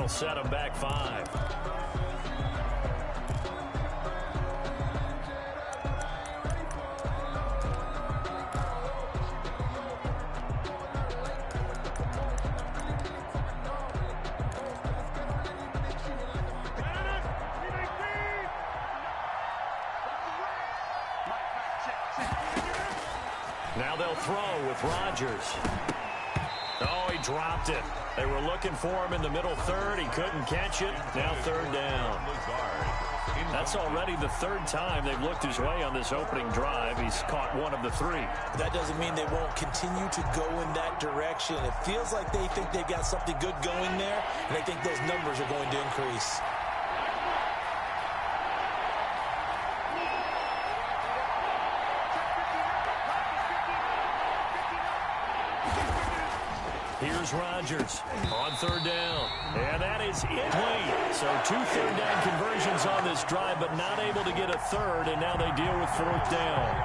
That'll set them back 5. Now they'll throw with Rodgers. Oh, he dropped it. They were looking for him in the middle third. He couldn't catch it. Now 3rd down. That's already the 3rd time they've looked his way on this opening drive. He's caught 1 of the 3. That doesn't mean they won't continue to go in that direction. It feels like they think they've got something good going there, and they think those numbers are going to increase. Here's Rodgers on 3rd down. And that is incomplete. So 2 3rd down conversions on this drive, but not able to get a 3rd, and now they deal with 4th down.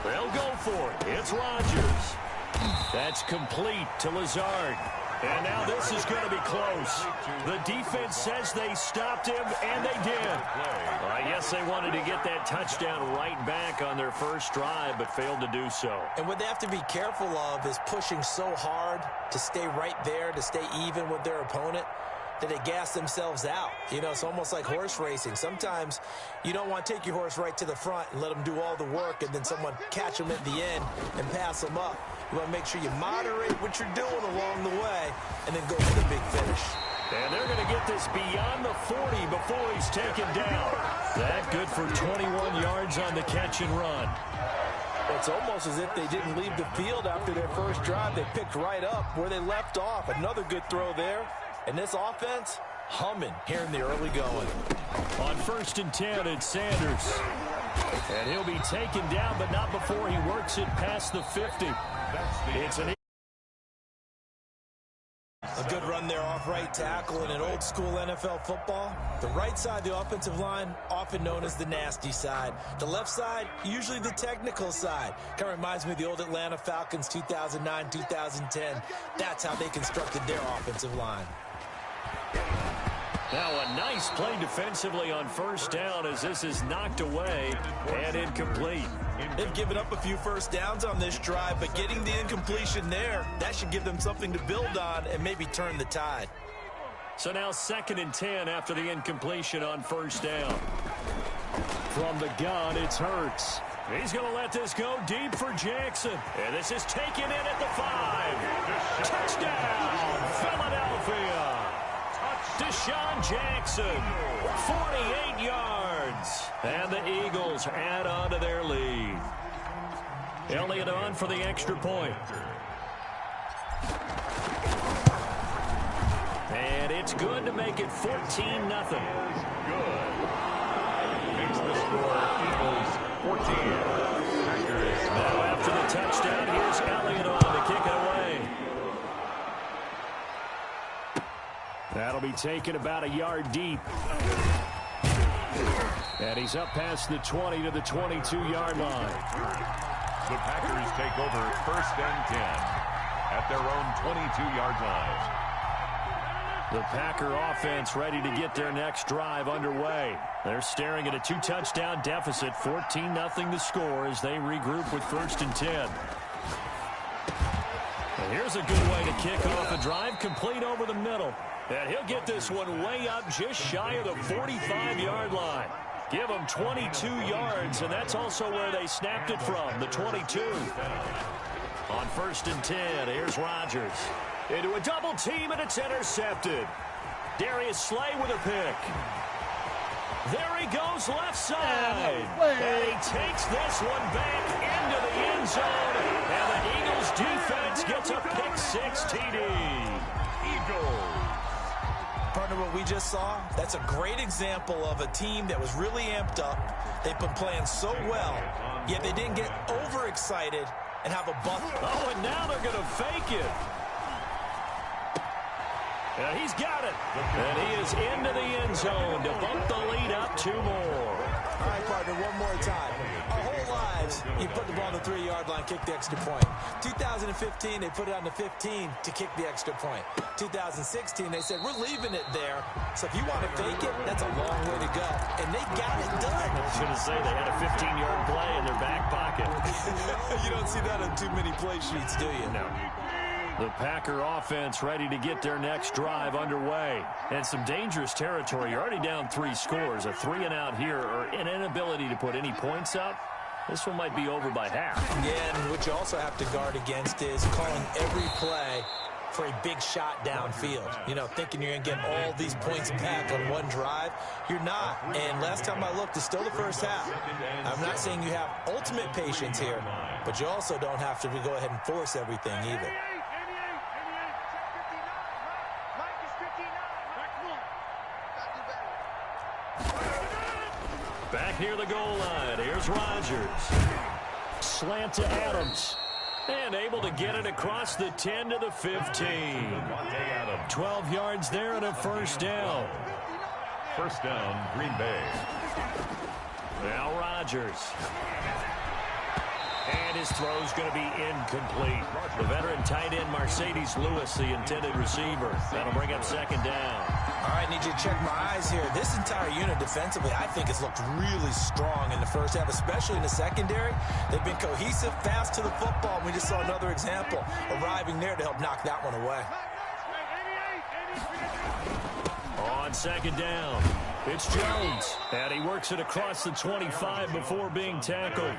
They'll go for it. It's Rodgers. That's complete to Lazard. And now this is going to be close. The defense says they stopped him, and they did. Well, I guess they wanted to get that touchdown right back on their first drive, but failed to do so. And what they have to be careful of is pushing so hard to stay right there, to stay even with their opponent, that they gas themselves out. You know, it's almost like horse racing. Sometimes you don't want to take your horse right to the front and let them do all the work, and then someone catch them at the end and pass them up. You want to make sure you moderate what you're doing along the way and then go for the big finish. And they're going to get this beyond the 40 before he's taken down. That good for 21 yards on the catch and run. It's almost as if they didn't leave the field after their first drive. They picked right up where they left off. Another good throw there. And this offense, humming here in the early going. On 1st and 10, it's Sanders. And he'll be taken down, but not before he works it past the 50. It's a good run there off right tackle in an old school NFL football. The right side, the offensive line, often known as the nasty side. The left side, usually the technical side. Kind of reminds me of the old Atlanta Falcons 2009, 2010. That's how they constructed their offensive line. Now a nice play defensively on 1st down as this is knocked away and incomplete. They've given up a few first downs on this drive, but getting the incompletion there, that should give them something to build on and maybe turn the tide. So now 2nd and 10 after the incompletion on 1st down. From the gun, it's Hurts. He's going to let this go deep for Jackson. And this is taken in at the 5. Touchdown, Philadelphia. Deshaun Jackson, 48 yards. And the Eagles add on to their lead. Elliott on for the extra point. And it's good to make it 14-0. Good. Makes the score Eagles 14. Now after the touchdown, here's Elliott on to kick it away. That'll be taken about a yard deep. And he's up past the 20 to the 22-yard line. The Packers take over 1st and 10 at their own 22-yard line. The Packer offense ready to get their next drive underway. They're staring at a 2-touchdown deficit, 14-0 the score as they regroup with 1st and 10. And here's a good way to kick off a drive, complete over the middle. And he'll get this one way up just shy of the 45-yard line. Give them 22 yards, and that's also where they snapped it from, the 22. On 1st and 10, here's Rodgers. Into a double team, and it's intercepted. Darius Slay with a pick. There he goes left side. And he takes this one back into the end zone. And the Eagles defense gets a pick-6 TD. Eagles. Partner, what we just saw, that's a great example of a team that was really amped up. They've been playing so well, yet they didn't get overexcited and have a buck. Oh, and now they're going to fake it. And he's got it. And he is into the end zone to bump the lead up 2 more. All right, partner, one more time. Our whole lives, you put the ball on the 3-yard line, kick the extra point. 2015, they put it on the 15 to kick the extra point. 2016, they said, we're leaving it there. So if you want to fake it, that's a long way to go. And they got it done. I was going to say they had a 15-yard play in their back pocket. You don't see that on too many play sheets, do you? No. The Packer offense ready to get their next drive underway. And some dangerous territory. You're already down 3 scores. A 3-and-out here or an inability to put any points up. This one might be over by half. Yeah, and what you also have to guard against is calling every play for a big shot downfield. You know, thinking you're going to get all these points back on one drive. You're not. And last time I looked, it's still the first half. I'm not saying you have ultimate patience here, but you also don't have to go ahead and force everything either. Back near the goal line. Here's Rodgers. Slant to Adams. And able to get it across the 10 to the 15. 12 yards there and a first down. First down, Green Bay. Now Rodgers. And his throw's going to be incomplete. The veteran tight end Mercedes Lewis, the intended receiver. That'll bring up second down. All right, need you to check my eyes here. This entire unit defensively, I think, has looked really strong in the first half, especially in the secondary. They've been cohesive, fast to the football. We just saw another example arriving there to help knock that one away. On second down, it's Jones. And he works it across the 25 before being tackled.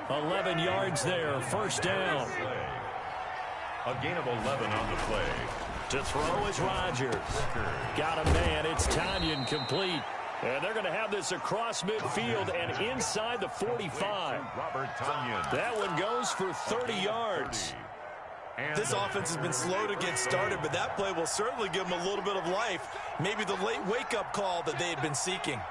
11 yards there, first down. A gain of 11 on the play. To throw is Rodgers. Got a man, it's Tanyan complete. And they're going to have this across midfield and inside the 45. Robert Tanyan. That one goes for 30 yards. This offense has been slow to get started, but that play will certainly give them a little bit of life. Maybe the late wake-up call that they had been seeking.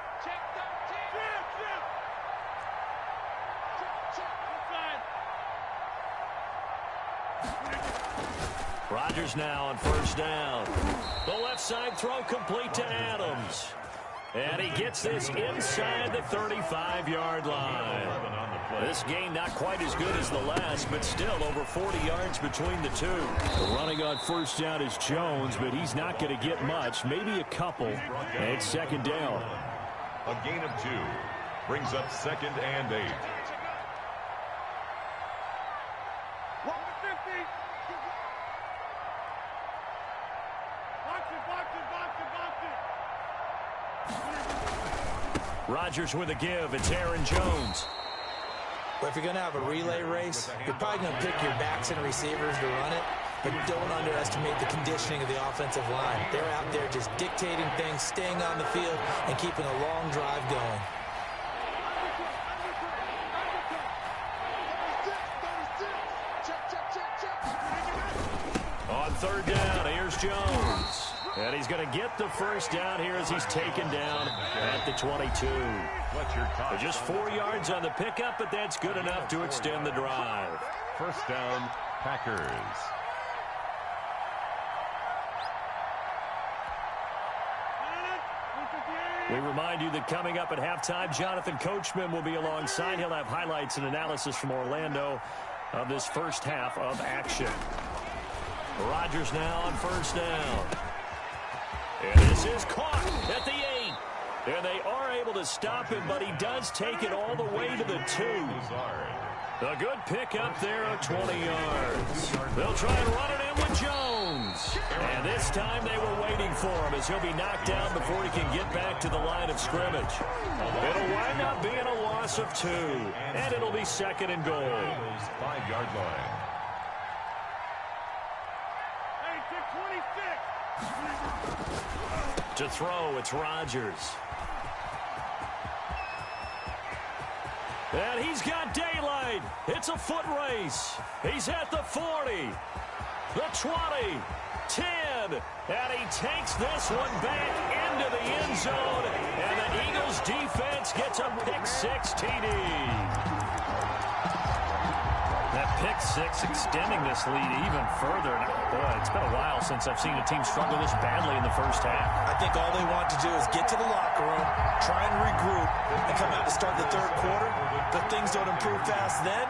Rodgers now on first down. The left side throw complete to Adams. And he gets this inside the 35-yard line. This game not quite as good as the last, but still over 40 yards between the two. The running on first down is Jones, but he's not going to get much, maybe a couple. And it's second down. A gain of 2 brings up second and 8. Rodgers with a give. It's Aaron Jones. But if you're going to have a relay race, you're probably going to pick your backs and receivers to run it, but don't underestimate the conditioning of the offensive line. They're out there just dictating things, staying on the field, and keeping a long drive going. On third down, here's Jones. And he's going to get the first down here as he's taken down at the 22. Just 4 yards on the pickup, but that's good enough to extend the drive. First down, Packers. We remind you that coming up at halftime, Jonathan Coachman will be alongside. He'll have highlights and analysis from Orlando of this first half of action. Rodgers now on first down. And this is caught at the 8. And they are able to stop him, but he does take it all the way to the 2. A good pickup there of 20 yards. They'll try and run it in with Jones. And this time they were waiting for him as he'll be knocked down before he can get back to the line of scrimmage. It'll wind up being a loss of 2. And it'll be second and goal. 5-yard line. To throw, it's Rodgers. And he's got daylight. It's a foot race. He's at the 40, the 20, 10, and he takes this one back into the end zone, and the Eagles defense gets a pick-6 TD. That pick six, extending this lead even further. Boy, it's been a while since I've seen a team struggle this badly in the first half. I think all they want to do is get to the locker room, try and regroup, and come out to start the third quarter. But things don't improve fast then.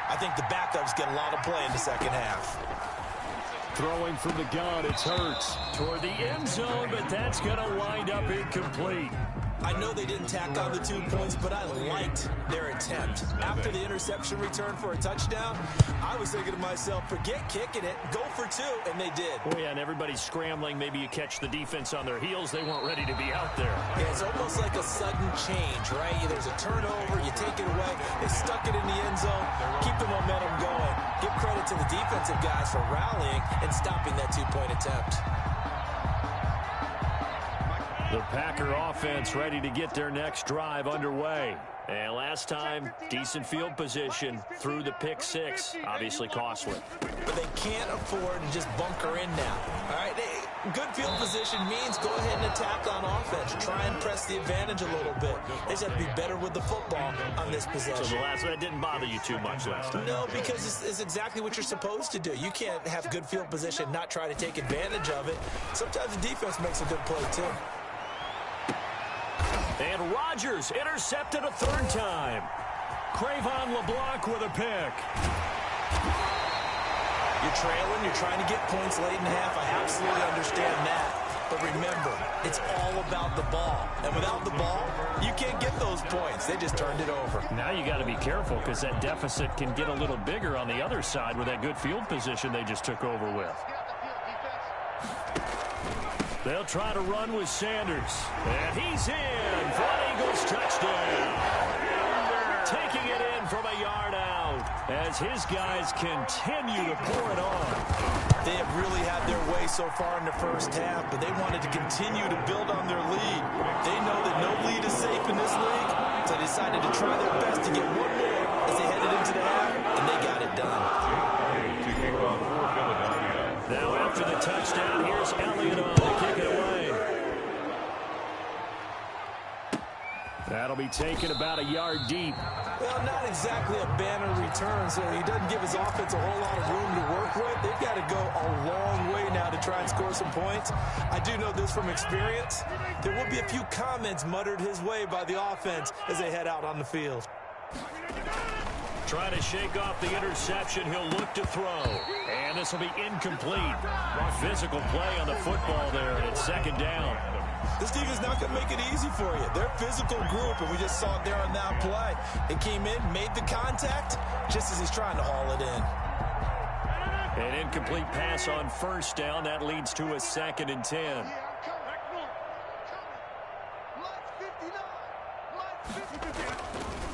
I think the backups get a lot of play in the second half. Throwing from the gun, it's Hurts toward the end zone, but that's going to wind up incomplete. I know they didn't tack on the 2 points, but I liked their attempt. After the interception return for a touchdown, I was thinking to myself, forget kicking it, go for two, and they did. Oh, yeah, and everybody's scrambling. Maybe you catch the defense on their heels. They weren't ready to be out there. Yeah, it's almost like a sudden change, right? There's a turnover, you take it away, they stuck it in the end zone, keep the momentum going. Give credit to the defensive guys for rallying and stopping that 2-point attempt. The Packer offense ready to get their next drive underway. And last time, decent field position through the pick six. Obviously costly. But they can't afford to just bunker in now. All right, good field position means go ahead and attack on offense. Try and press the advantage a little bit. They just have to be better with the football on this possession. So that didn't bother you too much last time? No, because it's exactly what you're supposed to do. You can't have good field position, not try to take advantage of it. Sometimes the defense makes a good play, too. And Rodgers intercepted a third time. Cravon LeBlanc with a pick. You're trailing, you're trying to get points late in the half. I absolutely understand that. But remember, it's all about the ball. And without the ball, you can't get those points. They just turned it over. Now you got to be careful because that deficit can get a little bigger on the other side with that good field position they just took over with. They'll try to run with Sanders. And he's in for an Eagles touchdown. Taking it in from a yard out as his guys continue to pour it on. They have really had their way so far in the first half, but they wanted to continue to build on their lead. They know that no lead is safe in this league, so they decided to try their best to get one more as they headed into the half, and they got it done. Now after the touchdown, here's Elliott on to kick it away. That'll be taken about a yard deep. Well, not exactly a banner return, so he doesn't give his offense a whole lot of room to work with. They've got to go a long way now to try and score some points. I do know this from experience. There will be a few comments muttered his way by the offense as they head out on the field. Trying to shake off the interception. He'll look to throw. And this will be incomplete. Physical play on the football there, and it's second down. This defense is not going to make it easy for you. They're a physical group, and we just saw it there on that play. They came in, made the contact, just as he's trying to haul it in. An incomplete pass on first down. That leads to a 2nd and 10.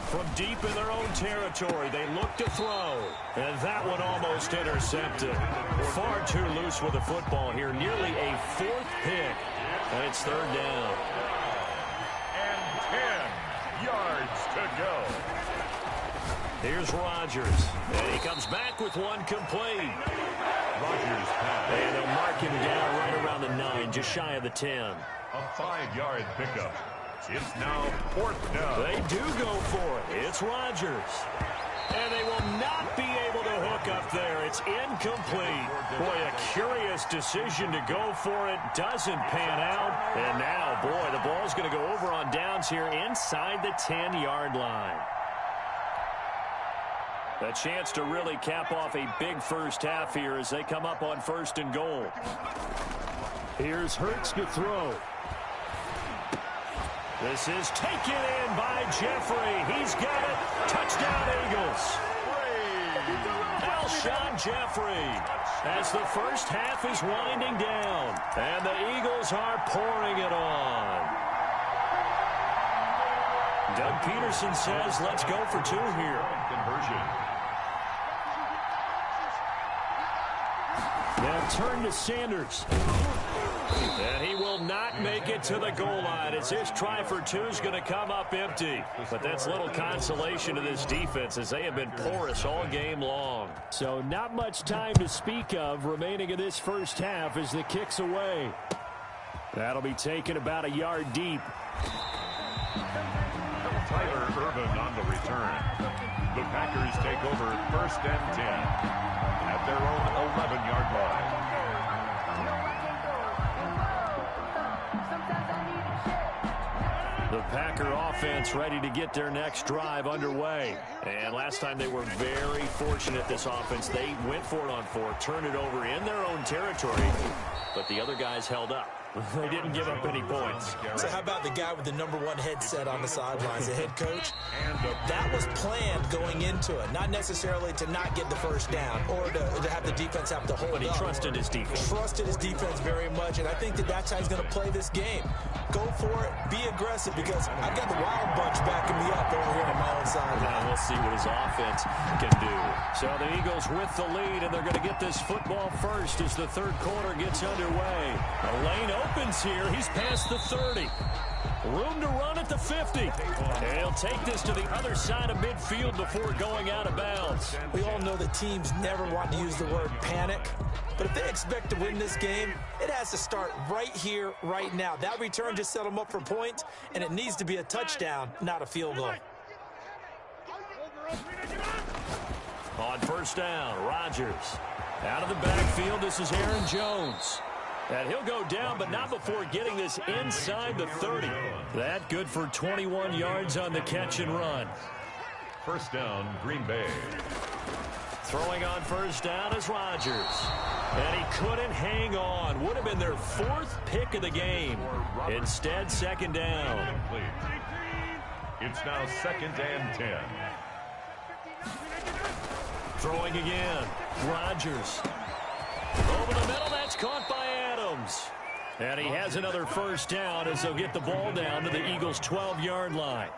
From deep in their own territory, they look to throw. And that one almost intercepted. Far too loose with the football here. Nearly a 4th pick. And it's 3rd down. And 10 yards to go. Here's Rodgers. And he comes back with one complete. Rodgers pass. And they'll mark him down right around the 9, just shy of the 10. A 5-yard pickup. It's now 4th down. They do go for it. It's Rodgers. And they will not be able to hook up there. It's incomplete. Boy, a curious decision to go for it. Doesn't pan out. And now, boy, the ball's going to go over on downs here inside the 10-yard line. A chance to really cap off a big first half here as they come up on 1st and goal. Here's Hurts to throw. This is taken in by Jeffrey. He's got it. Touchdown, Eagles. Alshon Jeffrey as the first half is winding down. And the Eagles are pouring it on. Doug Peterson says, let's go for 2 here. Conversion. Now turn to Sanders. And he will not make it to the goal line as his try for 2 is going to come up empty. But that's little consolation to this defense as they have been porous all game long. So not much time to speak of remaining in this first half as the kick's away. That'll be taken about a yard deep. Tyler Irvin on the return. The Packers take over 1st and 10 at their own 11-yard line. The Packer offense ready to get their next drive underway. And last time they were very fortunate, this offense. They went for it on 4, turned it over in their own territory, but the other guys held up. They didn't give up any points. So how about the guy with the #1 headset on the sidelines, the head coach? That was planned going into it, not necessarily to not get the first down or to have the defense have to hold up. But he trusted his defense. Trusted his defense very much, and I think that's how he's going to play this game. Go for it, be aggressive, because I've got the Wild Bunch backing me up over here on my own sideline. And we'll see what his offense can do. So the Eagles with the lead, and they're going to get this football first as the third quarter gets underway. A lane opens here. He's past the 30. Room to run at the 50. And he'll take this to the other side of midfield before going out of bounds. We all know that teams never want to use the word panic, but if they expect to win this game, it has to start right here, right now. That return just set them up for points, and it needs to be a touchdown, not a field goal. On first down, Rodgers. Out of the backfield, this is Aaron Jones. And he'll go down, but not before getting this inside the 30. That good for 21 yards on the catch and run. First down, Green Bay. Throwing on first down is Rodgers. And he couldn't hang on. Would have been their 4th pick of the game. Instead, second down. It's now 2nd and 10. Throwing again. Rodgers. Over the middle, that's caught by Adams. And he has another first down as they'll get the ball down to the Eagles' 12-yard line.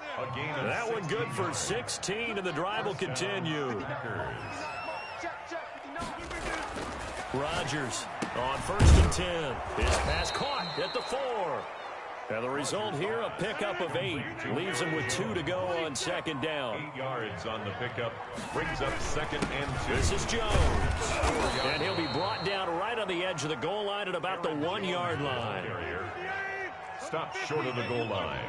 That one good for 16, and the drive will continue. Rodgers on 1st and 10. His pass caught at the 4. And the result here, a pickup of 8. Leaves him with 2 to go on second down. 8 yards on the pickup. Brings up 2nd and 2. This is Jones. And he'll be brought down right on the edge of the goal line at about the 1-yard line. Stop short of the goal line.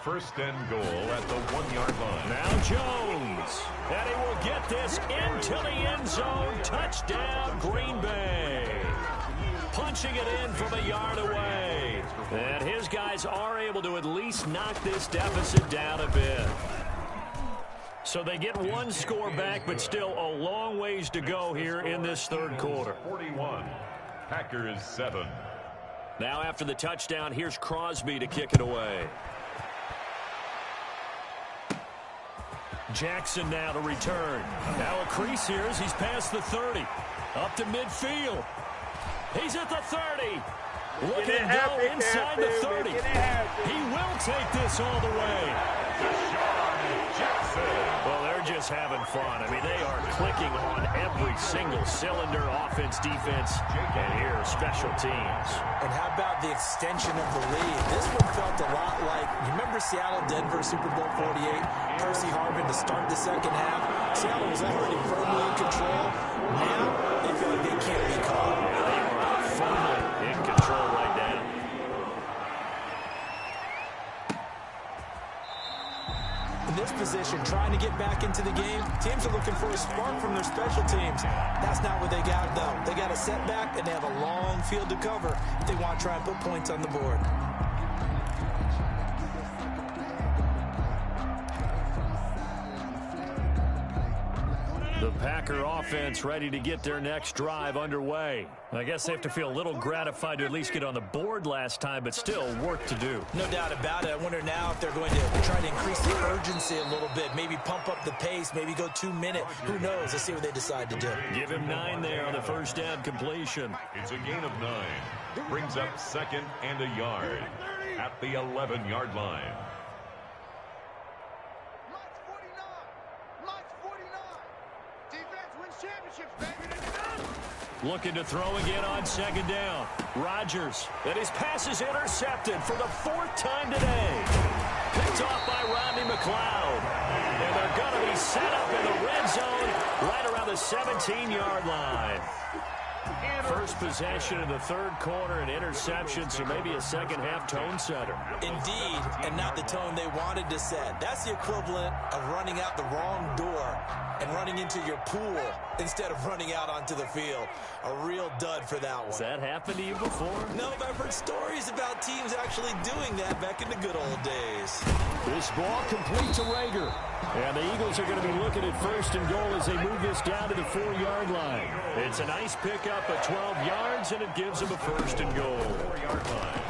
1st and goal at the 1-yard line. Now Jones. And he will get this into the end zone. Touchdown, Green Bay. Punching it in from a yard away. And his guys are able to at least knock this deficit down a bit. So they get one score back, but still a long ways to go here in this third quarter. 41. Packers 7. Now after the touchdown, here's Crosby to kick it away. Jackson now to return. Now a crease here as he's past the 30. Up to midfield. He's at the 30. Looking to go inside the 30. He will take this all the way. Well, they're just having fun. I mean, they are clicking on every single cylinder, offense, defense, and here, special teams. And how about the extension of the lead? This one felt a lot like, you remember Seattle-Denver Super Bowl 48? Percy Harvin to start the second half. Seattle was already firmly in control. Now, they feel like they can't be caught. Firmly in control right now. In this position, trying to get back into the game, teams are looking for a spark from their special teams. That's not what they got, though. They got a setback, and they have a long field to cover if they want to try and put points on the board. The Packer offense ready to get their next drive underway. I guess they have to feel a little gratified to at least get on the board last time, but still work to do. No doubt about it. I wonder now if they're going to try to increase the urgency a little bit, maybe pump up the pace, maybe go 2-minute. Who knows? Let's see what they decide to do. Give him 9 there on the first down completion. It's a gain of 9. Brings up 2nd and a yard at the 11-yard line. Looking to throw again on second down. Rodgers, and his pass is intercepted for the 4th time today. Picked off by Rodney McLeod. And they're going to be set up in the red zone right around the 17-yard line. First possession of the third quarter, an interception, so maybe a second-half tone setter. Indeed, and not the tone they wanted to set. That's the equivalent of running out the wrong door and running into your pool instead of running out onto the field. A real dud for that one. Has that happened to you before? No, I've heard stories about teams actually doing that back in the good old days. This ball complete to Rager. And the Eagles are going to be looking at first and goal as they move this down to the 4-yard line. It's a nice pickup at 12 yards, and it gives them a first and goal. 4-yard line.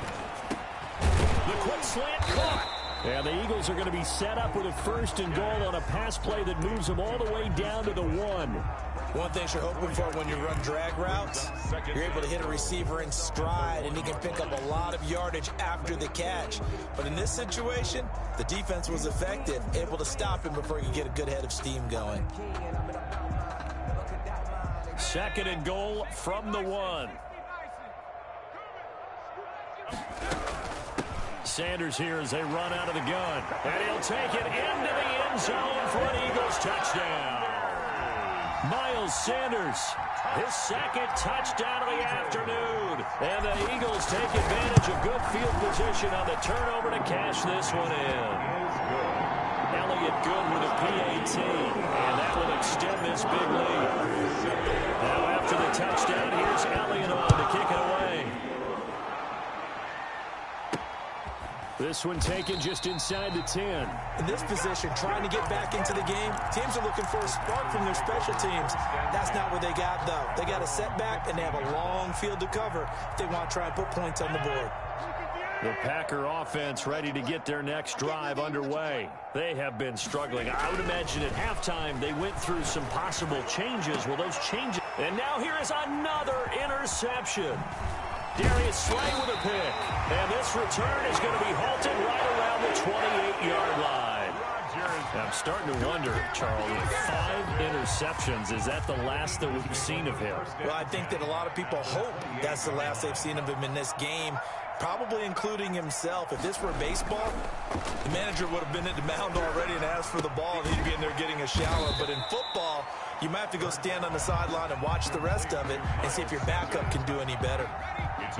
The quick slant caught. And the Eagles are going to be set up with a first and goal on a pass play that moves them all the way down to the 1. One thing you're hoping for when you run drag routes, you're able to hit a receiver in stride, and he can pick up a lot of yardage after the catch. But in this situation, the defense was effective, able to stop him before he could get a good head of steam going. Second and goal from the 1. Sanders here as they run out of the gun. And he'll take it into the end zone for an Eagles touchdown. Miles Sanders, his second touchdown of the afternoon. And the Eagles take advantage of good field position on the turnover to cash this one in. Elliott good with a PAT. And that will extend this big lead. Now after the touchdown, here's Elliott on to kick it away. This one taken just inside the 10. In this position, trying to get back into the game, teams are looking for a spark from their special teams. That's not what they got, though. They got a setback, and they have a long field to cover if they want to try and put points on the board. The Packer offense ready to get their next drive underway. They have been struggling. I would imagine at halftime they went through some possible changes. Well, those changes. And now here is another interception. Darius Slay with a pick. And this return is going to be halted right around the 28-yard line. I'm starting to wonder, Charles, 5 interceptions, is that the last that we've seen of him? Well, I think that a lot of people hope that's the last they've seen of him in this game, probably including himself. If this were baseball, the manager would have been at the mound already and asked for the ball, and he'd be in there getting a shower. But in football, you might have to go stand on the sideline and watch the rest of it and see if your backup can do any better.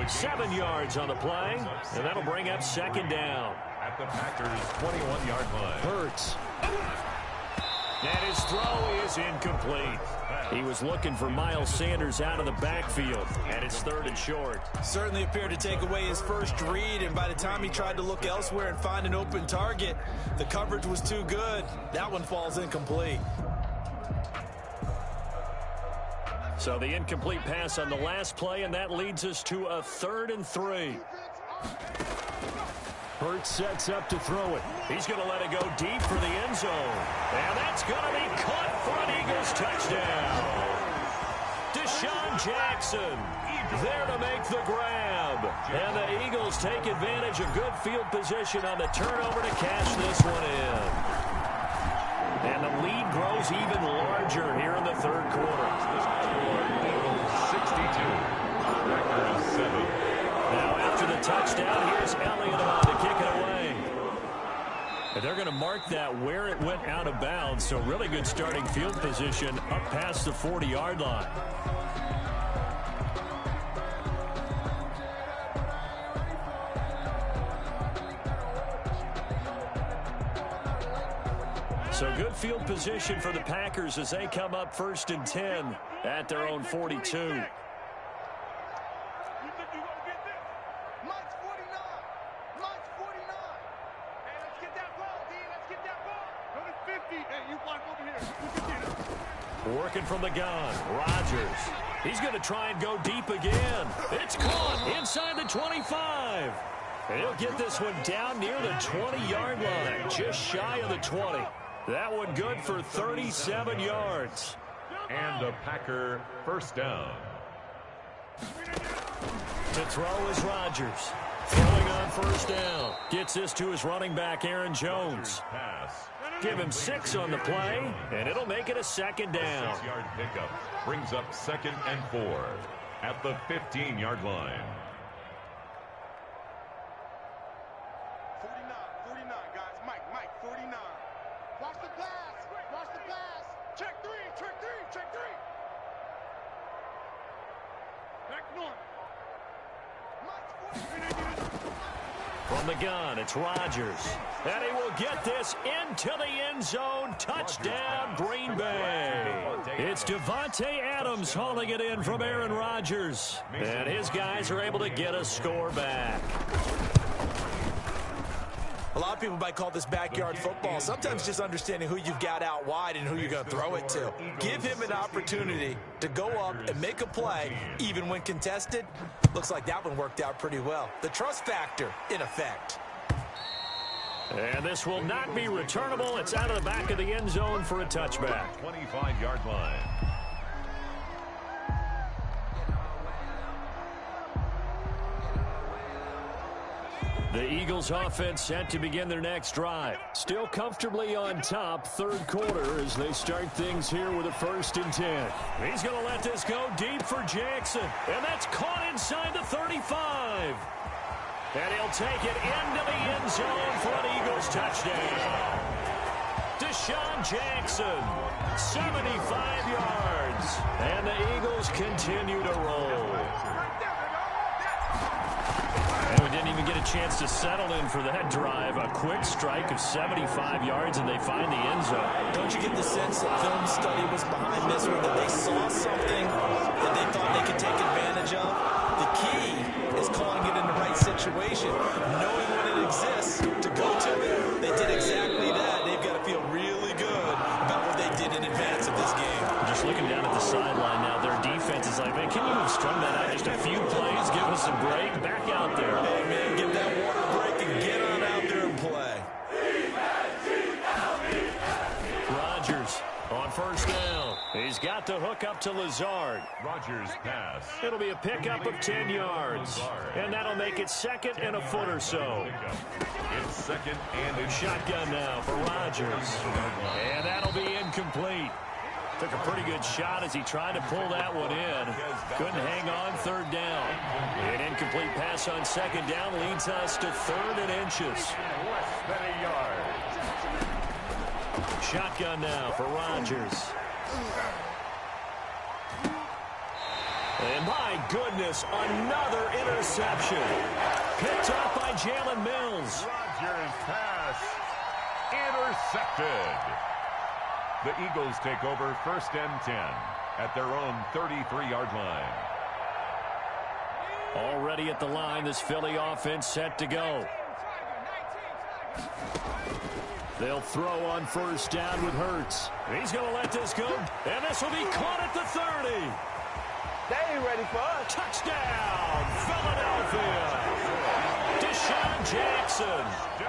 7 yards on the play, and that'll bring up second down. At the Packers' 21-yard line. Hurts. And his throw is incomplete. He was looking for Miles Sanders out of the backfield, and it's third and short. Certainly appeared to take away his first read, and by the time he tried to look elsewhere and find an open target, the coverage was too good. That one falls incomplete. So the incomplete pass on the last play, and that leads us to a 3rd and 3. Hurts sets up to throw it. He's going to let it go deep for the end zone. And that's going to be caught for an Eagles touchdown. Deshaun Jackson there to make the grab. And the Eagles take advantage of good field position on the turnover to cash this one in. And the lead grows even larger here in the third quarter. 62. Packers 7. Now after the touchdown, here's Elliott on to kick it away. And they're going to mark that where it went out of bounds. So really good starting field position up past the 40-yard line. So good field position for the Packers as they come up 1st and 10 at their own 42. Working from the gun, Rodgers. He's going to try and go deep again. It's caught inside the 25. And he'll get this one down near the 20-yard line, just shy of the 20. That one good for 37 yards. And a Packer first down. To throw is Rodgers. Throwing on first down. Gets this to his running back, Aaron Jones. Pass. Give him 6 on the play, and it'll make it a second down. 6-yard pickup brings up 2nd and 4 at the 15-yard line. 49, guys. Mike, 49. Watch the pass. Watch the pass. Check 3, check 3, check 3. From the gun, it's Rodgers. And he will get this into the end zone. Touchdown, Green Bay. It's Davante Adams hauling it in from Aaron Rodgers. And his guys are able to get a score back. A lot of people might call this backyard football. Sometimes just understanding who you've got out wide and who you're going to throw it to. Give him an opportunity to go up and make a play, even when contested. Looks like that one worked out pretty well. The trust factor in effect. And this will not be returnable. It's out of the back of the end zone for a touchback. 25-yard line. The Eagles offense set to begin their next drive. Still comfortably on top, third quarter, as they start things here with a 1st and 10. He's going to let this go deep for Jackson. And that's caught inside the 35. And he'll take it into the end zone for an Eagles touchdown. Deshaun Jackson, 75 yards. And the Eagles continue to roll. And we didn't even get a chance to settle in for that drive. A quick strike of 75 yards, and they find the end zone. Don't you get the sense that film study was behind this one, that they saw something that they thought they could take advantage of? The key is calling it in the right situation, knowing when it exists to go to it. They did exactly that. They've got to feel really good about what they did in advance of this game. Just looking down at the sideline now, their defense is like, man, can you have strung that out just a few plays? Give us a break. Back out there. Hey, man, give that water break and get on out there and play. Rodgers on 1st down. He's got the hook up to Lazard. Rodgers pass. It'll be a pickup of 10 yards. And that'll make it 2nd and a foot or so. It's 2nd and Shotgun now for Rodgers. And that'll be incomplete. Took a pretty good shot as he tried to pull that one in. Couldn't hang on 3rd down. An incomplete pass on 2nd down leads us to 3rd and inches. less than a yard. Shotgun now for Rodgers. And my goodness, another interception. Picked up by Jalen Mills. Rodgers pass intercepted. The Eagles take over 1st and 10 at their own 33-yard line. Already at the line, this Philly offense set to go. They'll throw on 1st down with Hurts. He's going to let this go, and this will be caught at the 30. They ain't ready for us. Touchdown, Philadelphia. Deshaun Jackson,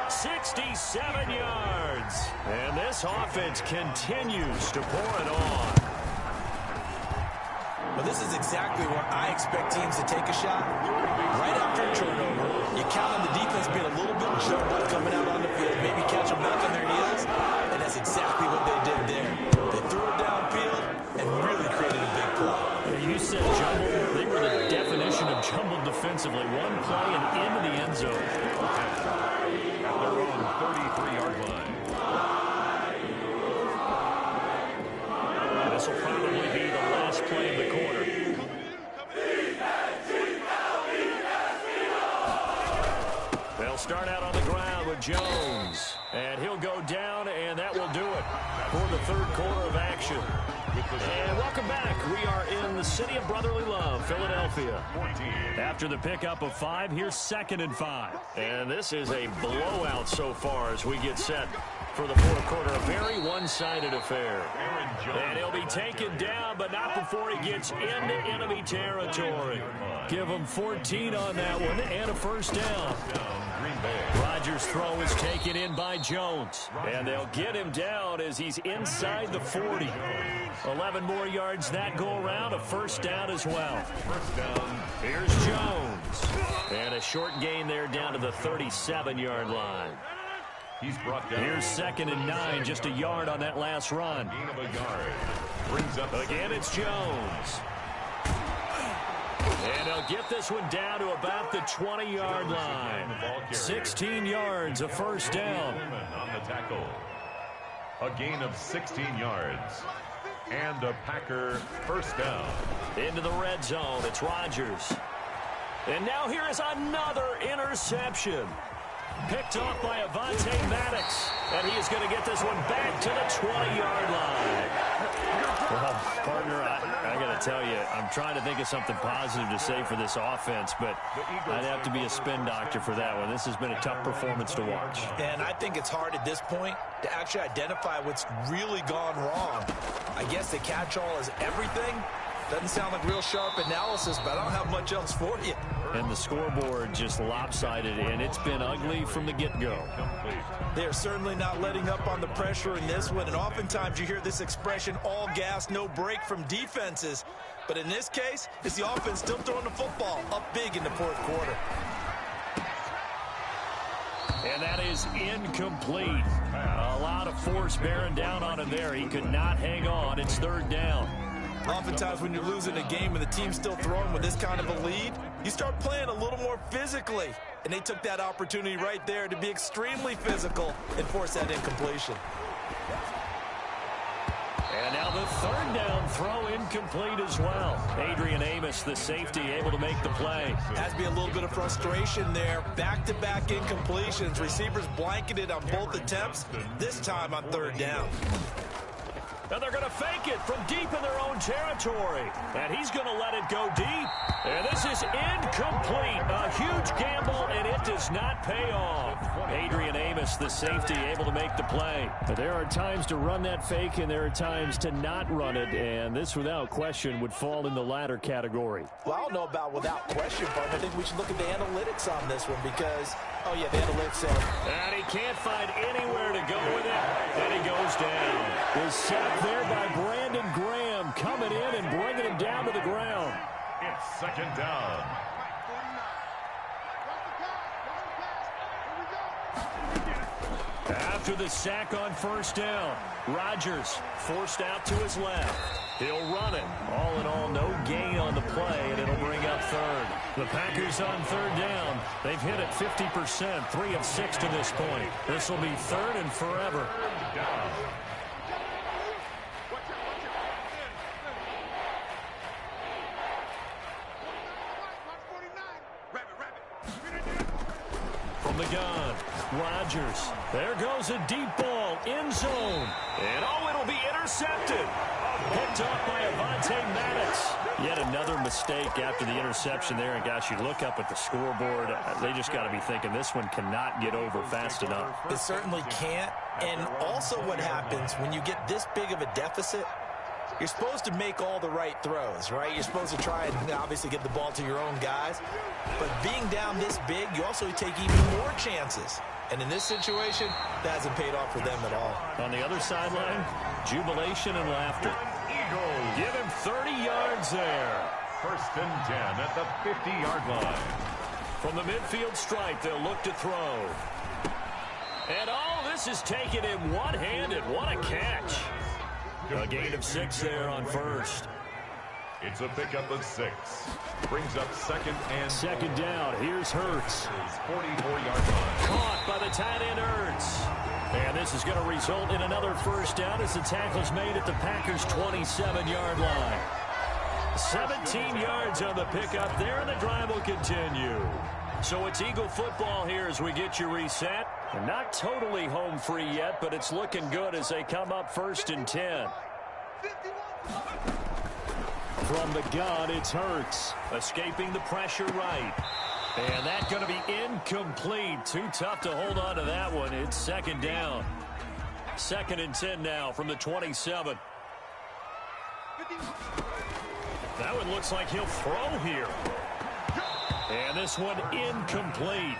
67 yards. And this offense continues to pour it on. Well, this is exactly where I expect teams to take a shot. Right after a turnover, you count on the defense being a little bit jumped up coming out on the field, maybe catch them back on their heels, and that's exactly what they did there. They threw it downfield and really created a big play. You said jumbled. They were the definition of jumbled defensively. One play and into the end zone. At their own 33-yard line. This will probably be the last play of the quarter. They'll start out on the ground with Jones. And he'll go down, and that will do it for the 3rd quarter of action. And welcome back. We are in the city of brotherly love, Philadelphia. After the pickup of 5, here's 2nd and 5. And this is a blowout so far as we get set for the 4th quarter. A very one-sided affair. And he'll be taken down, but not before he gets into enemy territory. Give him 14 on that one and a 1st down. Rodgers' throw is taken in by Jones. And they'll get him down as he's inside the 40. 11 more yards that go around, a 1st down as well. 1st down. Here's Jones. And a short gain there down to the 37-yard line. He's brought down. Here's 2nd and 9, just a yard on that last run. Gain of a yard. Brings up Again, it's Jones. And he'll get this one down to about the 20-yard line. 16 yards, a 1st down. on the tackle. A gain of 16 yards. And a Packer 1st down. Into the red zone, it's Rodgers. And now here is another interception. Picked off by Maddox. And he is going to get this one back to the 20-yard line. Well, partner, I got to tell you, I'm trying to think of something positive to say for this offense, but I'd have to be a spin doctor for that one. This has been a tough performance to watch. And I think it's hard at this point to actually identify what's really gone wrong. I guess the catch-all is everything. Doesn't sound like real sharp analysis, but I don't have much else for you. And the scoreboard just lopsided, and it's been ugly from the get-go. They're certainly not letting up on the pressure in this one, and oftentimes you hear this expression, all gas, no break from defenses. But in this case, it's the offense still throwing the football up big in the fourth quarter. And that is incomplete. A lot of force bearing down on him there. He could not hang on. It's third down. Oftentimes when you're losing a game and the team's still throwing with this kind of a lead, you start playing a little more physically. And they took that opportunity right there to be extremely physical and force that incompletion. And now the third down throw incomplete as well. Adrian Amos, the safety, able to make the play. Has to be a little bit of frustration there. Back-to-back incompletions. Receivers blanketed on both attempts, this time on third down. And they're going to fake it from deep in their own territory. And he's going to let it go deep. And this is incomplete. A huge gamble, and it does not pay off. Adrian Amos, the safety, able to make the play. But there are times to run that fake, and there are times to not run it. And this, without question, would fall in the latter category. Well, I don't know about without question, but I think we should look at the analytics on this one because, oh, yeah, the analytics say. And he can't find anywhere to go with it. And he goes down. The sack there by Brandon Graham coming in and bringing him down to the ground. It's second down. After the sack on first down, Rodgers forced out to his left. He'll run it. All in all, no gain on the play, and it'll bring up third. The Packers on third down. They've hit it 50%, 3 of 6 to this point. This will be third and forever. From the gun, Rodgers. There goes a deep ball, end zone. And oh, it'll be intercepted. Picked off by Maddox. Yet another mistake after the interception there. And gosh, you look up at the scoreboard, they just got to be thinking this one cannot get over fast enough. It certainly can't. And also what happens when you get this big of a deficit, you're supposed to make all the right throws, right? You're supposed to try and obviously get the ball to your own guys. But being down this big, you also take even more chances. And in this situation, that hasn't paid off for them at all. On the other sideline, jubilation and laughter. Eagles. Give him 30 yards there. First and 10 at the 50-yard line. From the midfield stripe, they'll look to throw. And oh, this is taken in one-handed. What a catch. A gain of 6 there on first. It's a pickup of 6. Brings up second down. Here's Hurts. 44-yard line. Caught by the tight end Hurts. And this is going to result in another first down as the tackle's made at the Packers' 27-yard line. 17 yards on the pickup there, and the drive will continue. So it's Eagle football here as we get you reset. And not totally home free yet, but it's looking good as they come up first and 10. From the gun, it's Hurts. Escaping the pressure right. And that's going to be incomplete. Too tough to hold on to that one. It's second down. Second and 10 now from the 27. That one looks like he'll throw here. And this one incomplete.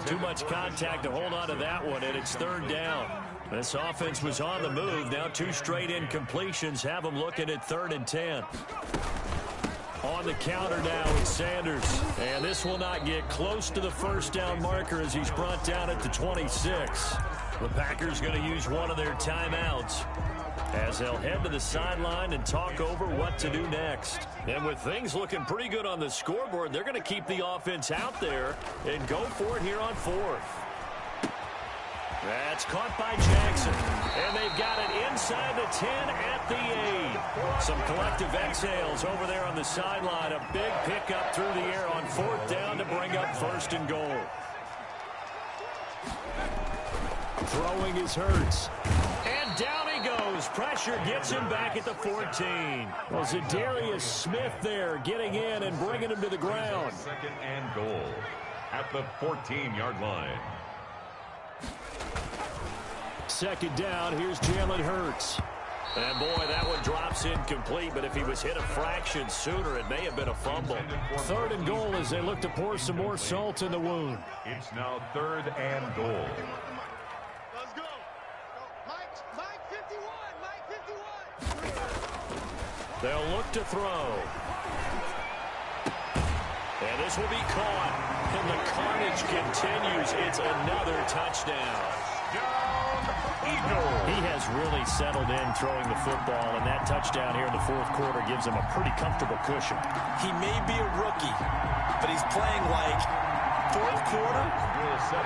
Too much contact to hold on to that one, and it's third down. This offense was on the move. Now 2 straight incompletions have them looking at third and 10. On the counter now is Sanders. And this will not get close to the first down marker as he's brought down at the 26. The Packers going to use one of their timeouts as they'll head to the sideline and talk over what to do next. And with things looking pretty good on the scoreboard, they're going to keep the offense out there and go for it here on fourth. That's caught by Jackson. And they've got it inside the 10 at the 8. Some collective exhales over there on the sideline. A big pickup through the air on fourth down to bring up first and goal. Throwing is Hurts. And down he goes. Pressure gets him back at the 14. Well, Zadarius Smith there getting in and bringing him to the ground. Second and goal at the 14-yard line. Second down, here's Jalen Hurts. And boy, that one drops incomplete, but if he was hit a fraction sooner, it may have been a fumble. Third and goal as they look to pour some more salt in the wound. It's now third and goal. Let's go. Mike 51. Mike 51. They'll look to throw. And this will be caught. And the carnage continues. It's another touchdown. He has really settled in throwing the football, and that touchdown here in the fourth quarter gives him a pretty comfortable cushion. He may be a rookie, but he's playing like fourth quarter,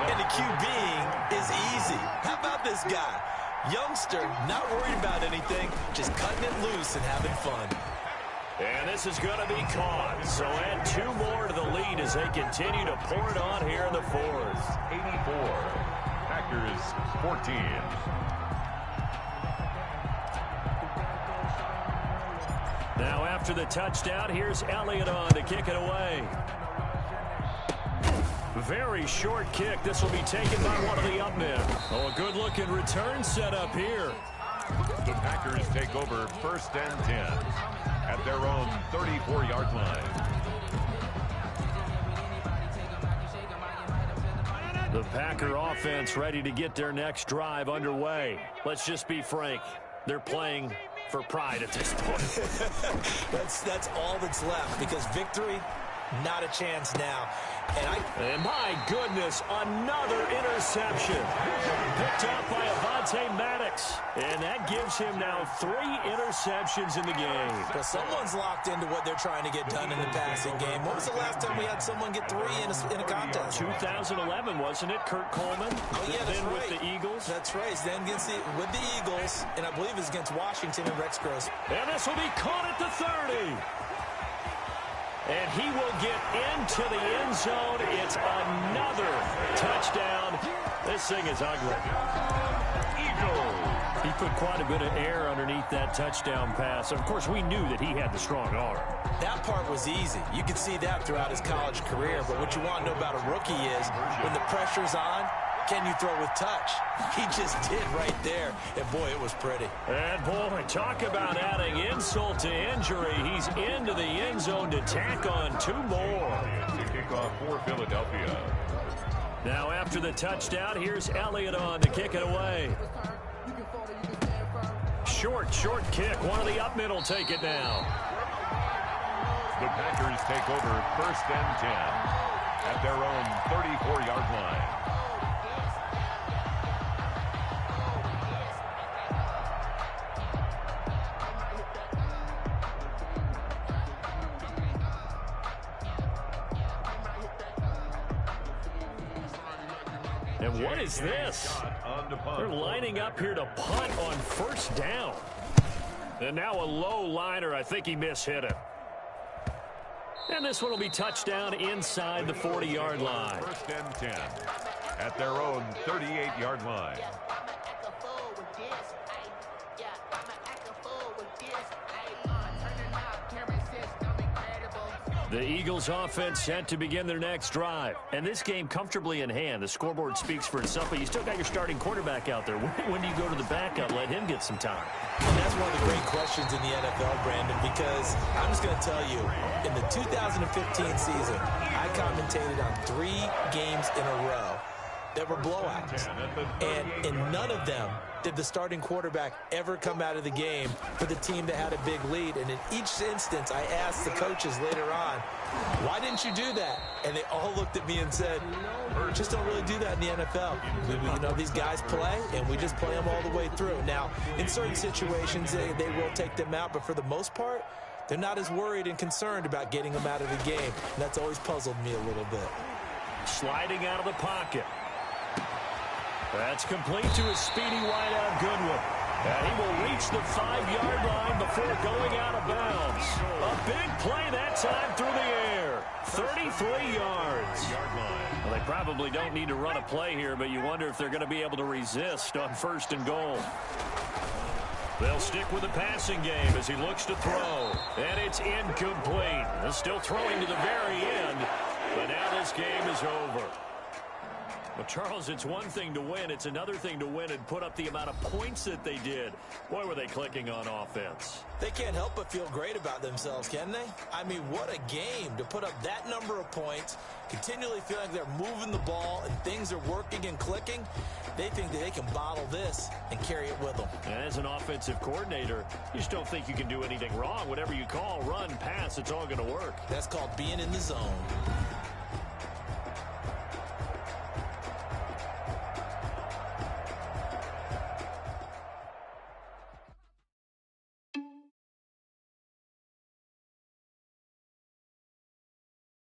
and the QBing is easy. How about this guy? Youngster, not worried about anything, just cutting it loose and having fun. And this is going to be caught. So add 2 more to the lead as they continue to pour it on here in the fourth. 84. Packers 14. Now after the touchdown, here's Elliott on to kick it away. Very short kick. This will be taken by one of the up men. Oh, a good-looking return set up here. The Packers take over first and 10 at their own 34-yard line. The Packer offense ready to get their next drive underway. Let's just be frank. They're playing for pride at this point. That's all that's left, because victory, not a chance now. And my goodness, another interception. Picked up by Avonte Maddox. And that gives him now 3 interceptions in the game. Well, someone's locked into what they're trying to get done in the passing game. When was the last time we had someone get 3 in a contest? 2011, wasn't it? Kurt Coleman. Oh, yeah, that's then right. with the Eagles. That's right. Then with the Eagles, and I believe it's against Washington and Rex Gross. And this will be caught at the 30. And he will get into the end zone. It's another touchdown. This thing is ugly. Eagles. He put quite a bit of air underneath that touchdown pass. Of course, we knew that he had the strong arm. That part was easy. You could see that throughout his college career. But what you want to know about a rookie is when the pressure's on, can you throw with touch? He just did right there. And, boy, it was pretty. And, boy, talk about adding insult to injury. He's into the end zone to tack on 2 more. To kick off for Philadelphia. Now, after the touchdown, here's Elliott on to kick it away. Short kick. One of the up men will take it now. The Packers take over first and 10 at their own 34-yard line. And what is this? They're lining up here to punt on first down. And now a low liner. I think he mishit it. And this one will be touchdown inside the 40-yard line. First and 10 at their own 38-yard line. The Eagles offense set to begin their next drive. And this game comfortably in hand. The scoreboard speaks for itself, but you still got your starting quarterback out there. When do you go to the backup? Let him get some time. And that's one of the great questions in the NFL, Brandon, because I'm just going to tell you, in the 2015 season, I commentated on 3 games in a row that were blowouts. And in none of them did the starting quarterback ever come out of the game for the team that had a big lead. And in each instance, I asked the coaches later on, why didn't you do that? And they all looked at me and said, we just don't really do that in the NFL. You know, these guys play, and we just play them all the way through. Now, in certain situations, they will take them out, but for the most part, they're not as worried and concerned about getting them out of the game. And that's always puzzled me a little bit. Sliding out of the pocket. That's complete to a speedy wideout Goodwin. And he will reach the 5-yard line before going out of bounds. A big play that time through the air. 33 yards. Well, they probably don't need to run a play here, but you wonder if they're going to be able to resist on 1st and goal. They'll stick with the passing game as he looks to throw. And it's incomplete. They're still throwing to the very end, but now this game is over. Well, Charles, it's one thing to win. It's another thing to win and put up the amount of points that they did. Boy, were they clicking on offense. They can't help but feel great about themselves, can they? I mean, what a game to put up that number of points, continually feeling like they're moving the ball and things are working and clicking. They think that they can bottle this and carry it with them. And as an offensive coordinator, you just don't think you can do anything wrong. Whatever you call, run, pass, it's all going to work. That's called being in the zone.